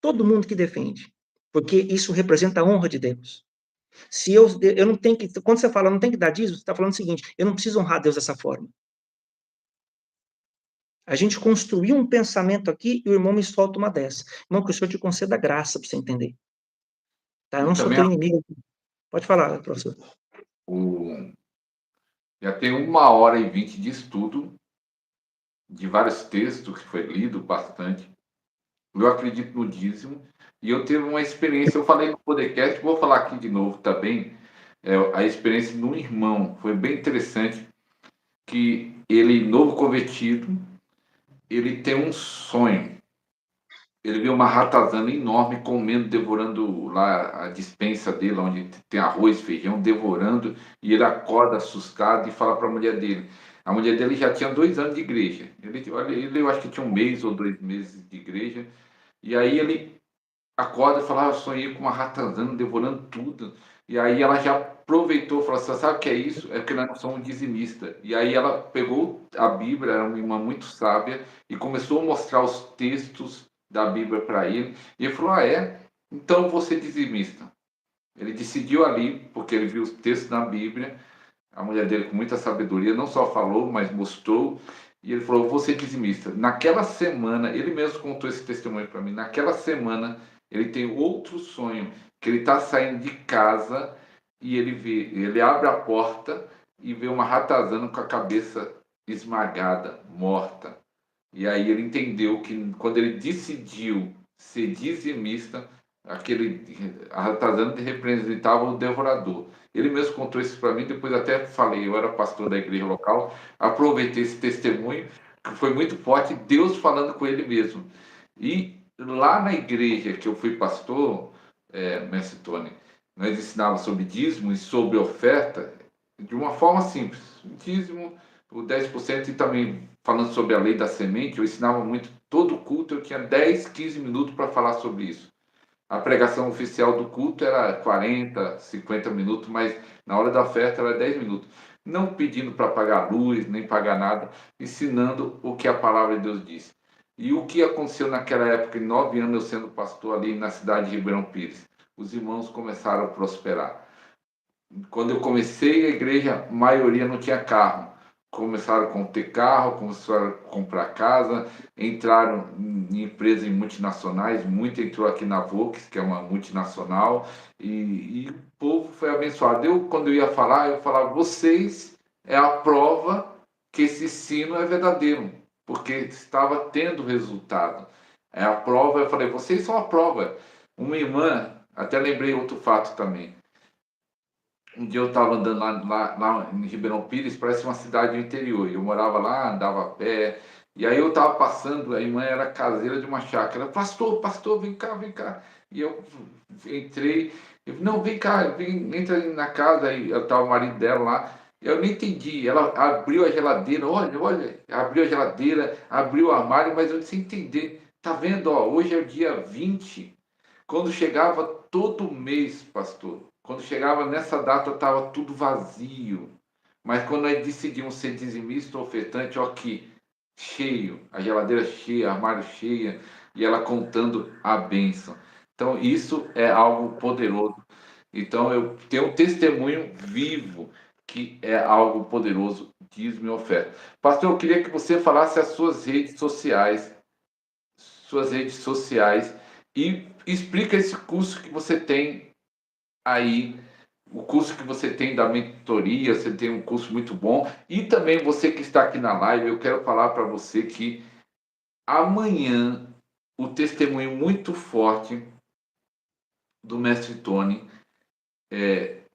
Todo mundo que defende, porque isso representa a honra de Deus. Se eu não tenho que, quando você fala não tem que dar dízimo, você está falando o seguinte: eu não preciso honrar Deus dessa forma. A gente construiu um pensamento aqui e o irmão me solta uma dessa. Irmão, que o Senhor te conceda graça para você entender. Tá? Eu E não sou também teu inimigo. Pode falar, professor. o, já tem 1h20 de estudo, de vários textos que foi lido bastante. Eu acredito no dízimo. E eu tive uma experiência, eu falei no podcast, vou falar aqui de novo também, a experiência de um irmão. Foi bem interessante, que ele, novo convertido, ele tem um sonho. Ele vê uma ratazana enorme comendo, devorando lá a despensa dele, onde tem arroz, feijão, devorando, e ele acorda assustado e fala para a mulher dele. A mulher dele já tinha 2 anos de igreja. Eu acho que tinha 1 mês ou 2 meses de igreja. E aí ele acorda e fala: eu sonhei com uma ratazana devorando tudo. E aí ela já aproveitou e falou assim: sabe o que é isso? É porque nós não somos dizimistas. E aí ela pegou a Bíblia, era uma irmã muito sábia, e começou a mostrar os textos da Bíblia para ele. E ele falou: ah, é? Então eu vou ser dizimista. Ele decidiu ali, porque ele viu os textos na Bíblia. A mulher dele, com muita sabedoria, não só falou, mas mostrou. E ele falou: vou ser dizimista. Naquela semana, ele mesmo contou esse testemunho para mim. Naquela semana, ele tem outro sonho, que ele está saindo de casa e ele abre a porta e vê uma ratazana com a cabeça esmagada, morta. E aí ele entendeu que quando ele decidiu ser dizimista, a ratazana representava o devorador. Ele mesmo contou isso para mim, depois até falei, eu era pastor da igreja local, aproveitei esse testemunho, que foi muito forte, Deus falando com ele mesmo. E lá na igreja que eu fui pastor, Mestre Tony, nós ensinávamos sobre dízimo e sobre oferta de uma forma simples. Dízimo, o 10%, e também falando sobre a lei da semente, eu ensinava muito, todo culto eu tinha 10, 15 minutos para falar sobre isso. A pregação oficial do culto era 40, 50 minutos, mas na hora da oferta era 10 minutos. Não pedindo para pagar luz, nem pagar nada, ensinando o que a palavra de Deus diz. E o que aconteceu naquela época, em 9 anos eu sendo pastor ali na cidade de Ribeirão Pires? Os irmãos começaram a prosperar. Quando eu comecei a igreja, a maioria não tinha carro. Começaram a ter carro, começaram a comprar casa, entraram em empresas multinacionais, muito entrou aqui na Volks, que é uma multinacional, e o povo foi abençoado. Quando eu ia falar, eu falava: vocês é a prova que esse ensino é verdadeiro, porque estava tendo resultado. É a prova, eu falei: vocês são a prova. Uma irmã, até lembrei outro fato também. Um dia eu estava andando lá em Ribeirão Pires, parece uma cidade do interior. Eu morava lá, andava a pé. E aí eu estava passando, a irmã era caseira de uma chácara. Pastor, pastor, vem cá, vem cá. E eu entrei, não, vem cá, entra na casa. Aí estava o marido dela lá. Eu não entendi. Ela abriu a geladeira, olha, abriu a geladeira, abriu o armário, mas eu disse entender. Tá vendo, ó, hoje é o dia 20. Quando chegava todo mês, pastor, quando chegava nessa data estava tudo vazio. Mas quando nós decidimos ser dizimista ou ofertante, ó aqui, cheio, a geladeira cheia, armário cheia, e ela contando a bênção. Então isso é algo poderoso. Então eu tenho um testemunho vivo que é algo poderoso, dízimo e oferta. Pastor, eu queria que você falasse as suas redes sociais e explica esse curso que você tem aí, o curso que você tem da mentoria. Você tem um curso muito bom. E também você que está aqui na live, eu quero falar para você que amanhã o testemunho muito forte do Mestre Tony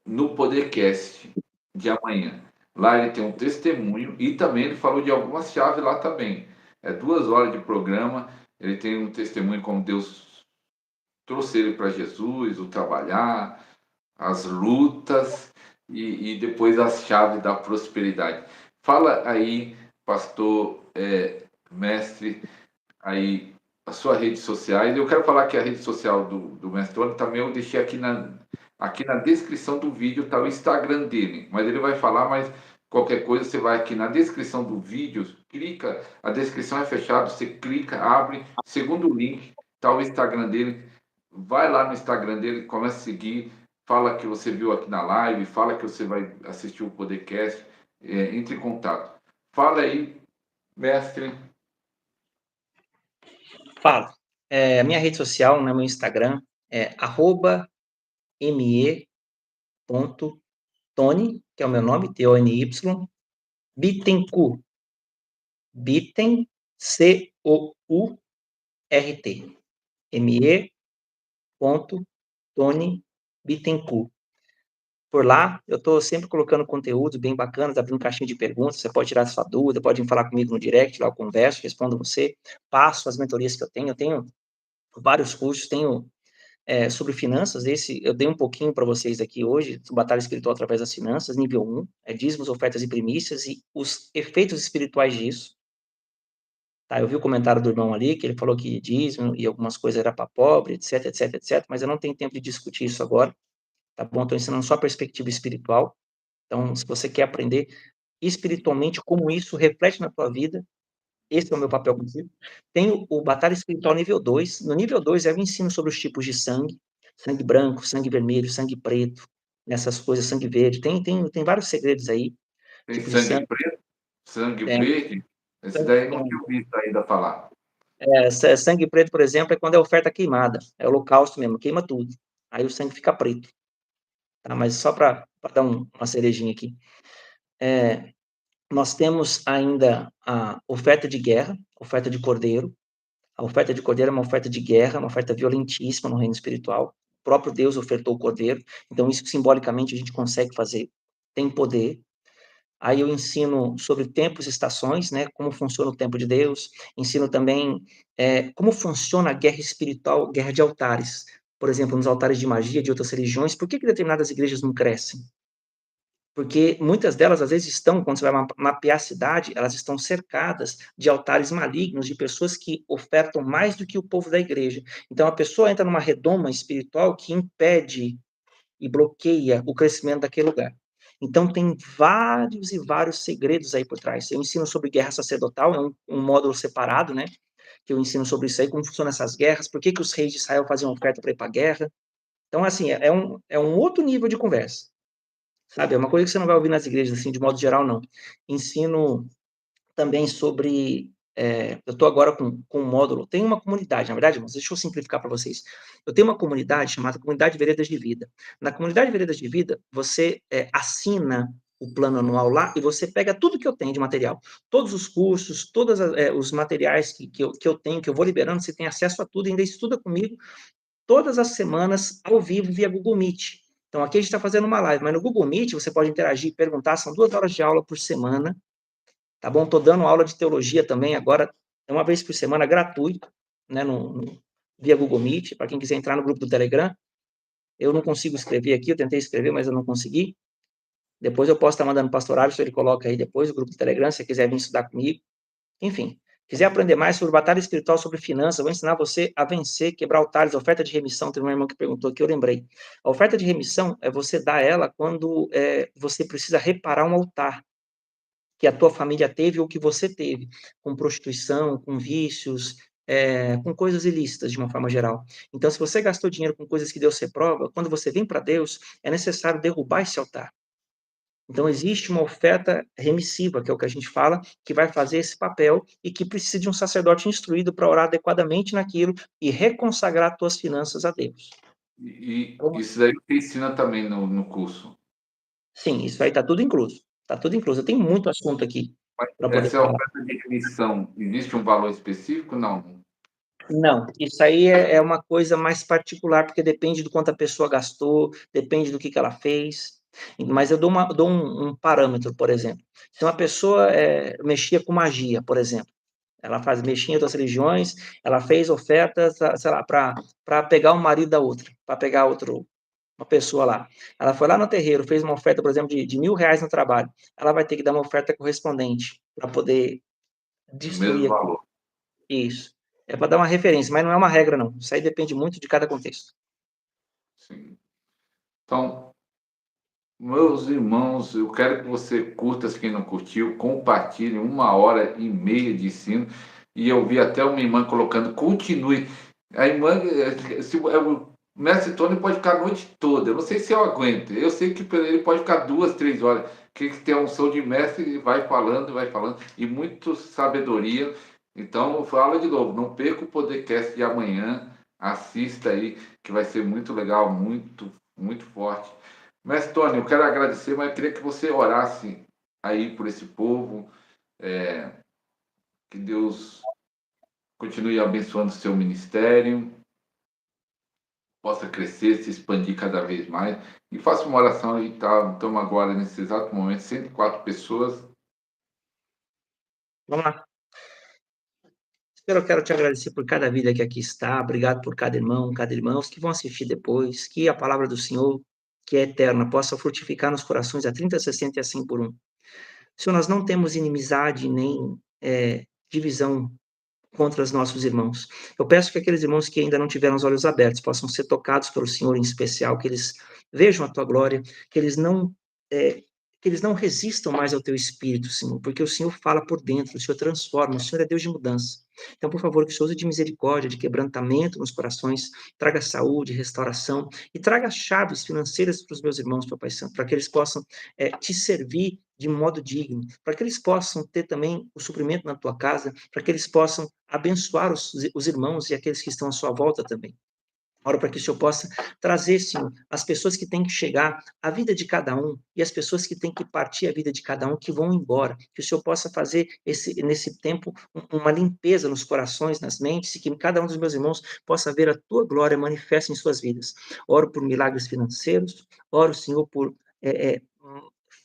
no Podercast de amanhã. Lá ele tem um testemunho e também ele falou de algumas chaves lá também. É 2 horas de programa. Ele tem um testemunho como Deus trouxe ele para Jesus, o trabalhar, as lutas. e depois as chaves da prosperidade. Fala aí, pastor, mestre, aí as suas redes sociais. Eu quero falar que a rede social do Mestre Tony também eu deixei aqui na descrição do vídeo, está o Instagram dele, mas ele vai falar, mas qualquer coisa você vai aqui na descrição do vídeo, clica, a descrição é fechada, você clica, abre, segundo link, está o Instagram dele, vai lá no Instagram dele, começa a seguir, fala que você viu aqui na live, fala que você vai assistir o podcast, entre em contato. Fala aí, mestre. Fala. Minha rede social, né, meu Instagram, é @me.tony, que é o meu nome, Tony, Bittencourt. Bitten, C-O-U-R-T. me.tony Bittencourt. Por lá, eu estou sempre colocando conteúdo bem bacanas, abrindo caixinha de perguntas, você pode tirar sua dúvida, pode vir falar comigo no direct, lá eu converso, respondo você, passo as mentorias que eu tenho vários cursos, tenho sobre finanças, esse eu dei um pouquinho para vocês aqui hoje, Batalha Espiritual através das Finanças, nível 1, dízimos, ofertas e primícias, e os efeitos espirituais disso. Tá, eu vi o comentário do irmão ali, que ele falou que dízimo e algumas coisas era para pobre, etc, etc, etc, mas eu não tenho tempo de discutir isso agora, tá bom? Estou ensinando só a perspectiva espiritual, então, se você quer aprender espiritualmente como isso reflete na tua vida, esse é o meu papel contigo. Tem o Batalha Espiritual nível 2. No nível 2, eu ensino sobre os tipos de sangue, sangue branco, sangue vermelho, sangue preto, essas coisas, sangue verde. Tem vários segredos aí, Tem tipo de sangue sangue. preto, sangue Tem, verde. Esse daí eu não tem. tinha visto ainda falar. Sangue preto, por exemplo, é quando é oferta queimada. É holocausto mesmo, queima tudo. Aí o sangue fica preto. Tá? Mas só para dar uma cerejinha aqui. Nós temos ainda a oferta de guerra, oferta de cordeiro. A oferta de cordeiro é uma oferta de guerra, uma oferta violentíssima no reino espiritual. O próprio Deus ofertou o cordeiro, então isso simbolicamente a gente consegue fazer, tem poder. Aí eu ensino sobre tempos e estações, né, como funciona o tempo de Deus. Ensino também como funciona a guerra espiritual, guerra de altares. Por exemplo, nos altares de magia de outras religiões, por que determinadas igrejas não crescem? Porque muitas delas, às vezes, quando você vai mapear a cidade, elas estão cercadas de altares malignos, de pessoas que ofertam mais do que o povo da igreja. Então, a pessoa entra numa redoma espiritual que impede e bloqueia o crescimento daquele lugar. Então, tem vários e vários segredos aí por trás. Eu ensino sobre guerra sacerdotal, é um módulo separado, né? Que eu ensino sobre isso aí, como funcionam essas guerras, por que os reis de Israel faziam oferta para ir para a guerra. Então, assim, é um outro nível de conversa. Sabe, é uma coisa que você não vai ouvir nas igrejas, assim, de modo geral, não. Ensino também sobre, eu estou agora com um módulo, tem uma comunidade, na verdade, irmãos, deixa eu simplificar para vocês. Eu tenho uma comunidade chamada Comunidade Veredas de Vida. Na Comunidade Veredas de Vida, você assina o plano anual lá e você pega tudo que eu tenho de material. Todos os cursos, todos os materiais que eu tenho, que eu vou liberando, você tem acesso a tudo, ainda estuda comigo todas as semanas ao vivo via Google Meet. Então, aqui a gente está fazendo uma live, mas no Google Meet você pode interagir, perguntar, são 2 horas de aula por semana, tá bom? Estou dando aula de teologia também agora, uma vez por semana, gratuito, né, via Google Meet, para quem quiser entrar no grupo do Telegram. Eu não consigo escrever aqui, eu tentei escrever, mas eu não consegui. Depois eu posso estar mandando o pastor Alisson, ele coloca aí depois o grupo do Telegram, se você quiser vir estudar comigo. Enfim, quiser aprender mais sobre batalha espiritual, sobre finanças, eu vou ensinar você a vencer, quebrar altares, oferta de remissão. Teve uma irmã que perguntou aqui, eu lembrei. A oferta de remissão é você dar ela quando você precisa reparar um altar que a tua família teve ou que você teve, com prostituição, com vícios, com coisas ilícitas, de uma forma geral. Então, se você gastou dinheiro com coisas que Deus reprova, quando você vem para Deus, é necessário derrubar esse altar. Então, existe uma oferta remissiva, que é o que a gente fala, que vai fazer esse papel e que precisa de um sacerdote instruído para orar adequadamente naquilo e reconsagrar tuas finanças a Deus. E Como? isso daí você ensina também no curso. Sim, isso aí está tudo incluso. Está tudo incluso. Eu tenho muito assunto aqui Mas para poder essa falar. oferta de remissão, existe um valor específico? Não. Não, isso aí é uma coisa mais particular, porque depende do quanto a pessoa gastou, depende do que ela fez. Mas eu dou um parâmetro, por exemplo. Se uma pessoa mexia com magia, por exemplo, ela mexia em outras religiões, ela fez ofertas, sei lá, para pegar o marido da outra, para pegar outro. uma pessoa lá, ela foi lá no terreiro, fez uma oferta, por exemplo, de R$ 1.000 no trabalho, ela vai ter que dar uma oferta correspondente para poder o mesmo destruir aquilo. valor. Isso. É para dar uma referência, mas não é uma regra, não. Isso aí depende muito de cada contexto. Sim. Então, meus irmãos, eu quero que você curta, se quem não curtiu, compartilhe 1h30 de ensino. E eu vi até uma irmã colocando, continue. A irmã, o mestre Tony pode ficar a noite toda. Eu não sei se eu aguento. Eu sei que ele pode ficar 2, 3 horas. Que tem a unção de mestre e vai falando, vai falando. E muito sabedoria. Então, fala de novo, não perca o podcast de amanhã. Assista aí, que vai ser muito legal, muito, muito forte. Mestre Tony, eu quero agradecer, mas eu queria que você orasse aí por esse povo, que Deus continue abençoando o seu ministério, possa crescer, se expandir cada vez mais. E faça uma oração, a gente estamos agora, nesse exato momento, 104 pessoas. Vamos lá. Eu quero te agradecer por cada vida que aqui está, obrigado por cada irmão, cada irmã, os que vão assistir depois, que a palavra do Senhor, que é eterna, possa frutificar nos corações a 30, 60 e assim por um. Senhor, nós não temos inimizade nem divisão contra os nossos irmãos. Eu peço que aqueles irmãos que ainda não tiveram os olhos abertos possam ser tocados pelo Senhor em especial, que eles vejam a tua glória, que eles não é, que eles não resistam mais ao teu espírito, Senhor, porque o Senhor fala por dentro, o Senhor transforma, o Senhor é Deus de mudança. Então, por favor, que o Senhor use de misericórdia, de quebrantamento nos corações, traga saúde, restauração e traga chaves financeiras para os meus irmãos, Papai Santo, para que eles possam te servir de modo digno, para que eles possam ter também o suprimento na tua casa, para que eles possam abençoar os irmãos e aqueles que estão à sua volta também. Oro para que o Senhor possa trazer, Senhor, as pessoas que têm que chegar, a vida de cada um, e as pessoas que têm que partir a vida de cada um, que vão embora. Que o Senhor possa fazer nesse tempo uma limpeza nos corações, nas mentes, e que cada um dos meus irmãos possa ver a tua glória manifesta em suas vidas. Oro por milagres financeiros, oro, Senhor, por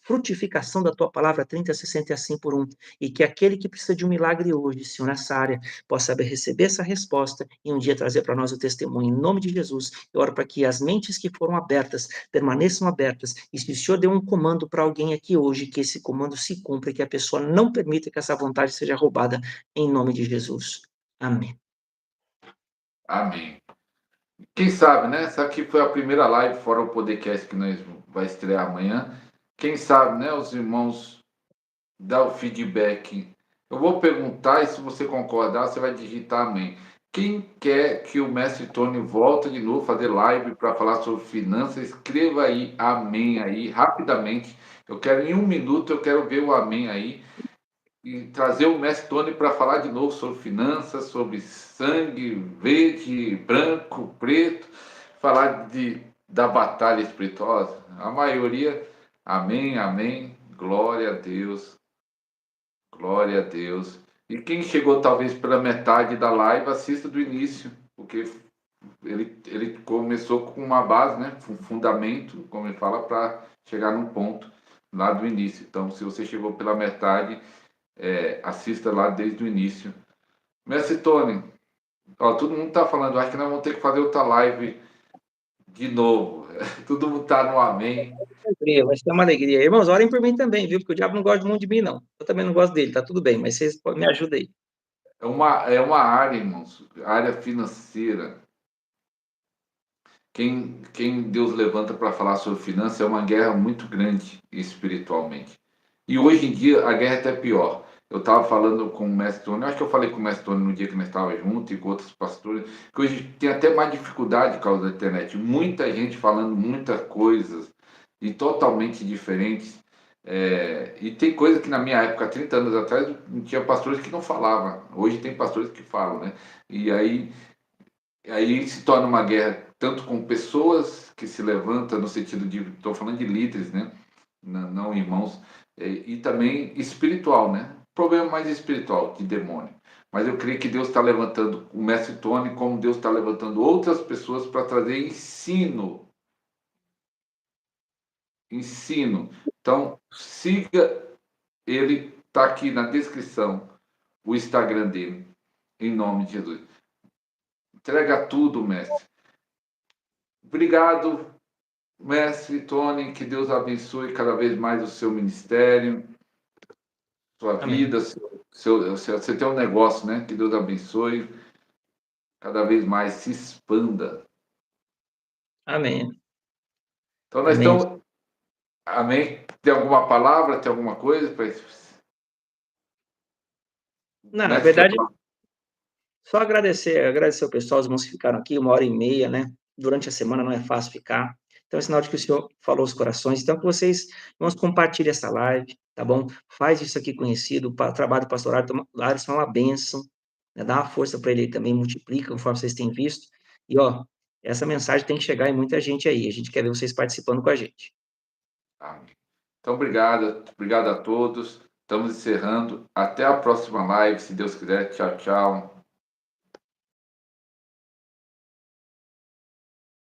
frutificação da tua palavra 30, 60 e assim por um. E que aquele que precisa de um milagre hoje, Senhor, nessa área, possa receber essa resposta e um dia trazer para nós o testemunho. Em nome de Jesus, eu oro para que as mentes que foram abertas permaneçam abertas. E se o Senhor deu um comando para alguém aqui hoje, que esse comando se cumpra e que a pessoa não permita que essa vontade seja roubada. Em nome de Jesus. Amém. Amém. Quem sabe, né? Essa aqui foi a primeira live fora o podcast que nós vai estrear amanhã. Quem sabe, né? Os irmãos dá o feedback. Eu vou perguntar e se você concordar, você vai digitar amém. Quem quer que o mestre Tony volte de novo fazer live para falar sobre finanças, escreva aí amém aí rapidamente. Eu quero em 1 minuto, eu quero ver o amém aí e trazer o mestre Tony para falar de novo sobre finanças, sobre sangue verde, branco, preto, falar da batalha espirituosa. A maioria, amém, amém, glória a Deus. Glória a Deus. E quem chegou talvez pela metade da live, assista do início, porque ele começou com uma base, né? Um fundamento, como ele fala, para chegar num ponto lá do início. Então, se você chegou pela metade, assista lá desde o início. Mestre Tony, ó, todo mundo está falando, acho que nós vamos ter que fazer outra live de novo. Todo mundo está no amém. Alegria, vai ser uma alegria. Irmãos, orem por mim também, viu? Porque o diabo não gosta muito de mim, não. Eu também não gosto dele, tá tudo bem, mas vocês me ajudem aí. É uma área, irmãos, área financeira. Quem Deus levanta para falar sobre finanças é uma guerra muito grande espiritualmente. E hoje em dia a guerra é até pior. Eu estava falando com o mestre Tony, acho que eu falei com o mestre Tony no dia que nós estávamos juntos e com outros pastores, que hoje tem até mais dificuldade por causa da internet. Muita gente falando muitas coisas e totalmente diferentes. E tem coisa que na minha época, 30 anos atrás, tinha pastores que não falavam. Hoje tem pastores que falam, né? E aí se torna uma guerra tanto com pessoas que se levantam no sentido de, estou falando de líderes, né? Não irmãos, e também espiritual, né? Problema mais espiritual que demônio. Mas eu creio que Deus está levantando o mestre Tony, como Deus está levantando outras pessoas para trazer ensino. Ensino. Então, siga ele, está aqui na descrição, o Instagram dele, em nome de Jesus. Entrega tudo, mestre. Obrigado. Mestre Tony, que Deus abençoe cada vez mais o seu ministério, sua Amém. vida, você tem um negócio, né? Que Deus abençoe, cada vez mais se expanda. Amém. Então, nós Amém. estamos. Amém? Tem alguma palavra, tem alguma coisa? Não, na Mestre, quer verdade, falar? só agradecer ao pessoal, os irmãos que ficaram aqui 1h30, né? Durante a semana não é fácil ficar. Então, é sinal de que o Senhor falou os corações. Então, que vocês, irmãos, compartilhem essa live, tá bom? Faz isso aqui conhecido, o trabalho do pastor Alisson é uma bênção, né? Dá uma força para ele também, multiplica, conforme vocês têm visto. E, ó, essa mensagem tem que chegar em muita gente aí. A gente quer ver vocês participando com a gente. Amém. Então, obrigado a todos. Estamos encerrando. Até a próxima live, se Deus quiser. Tchau, tchau.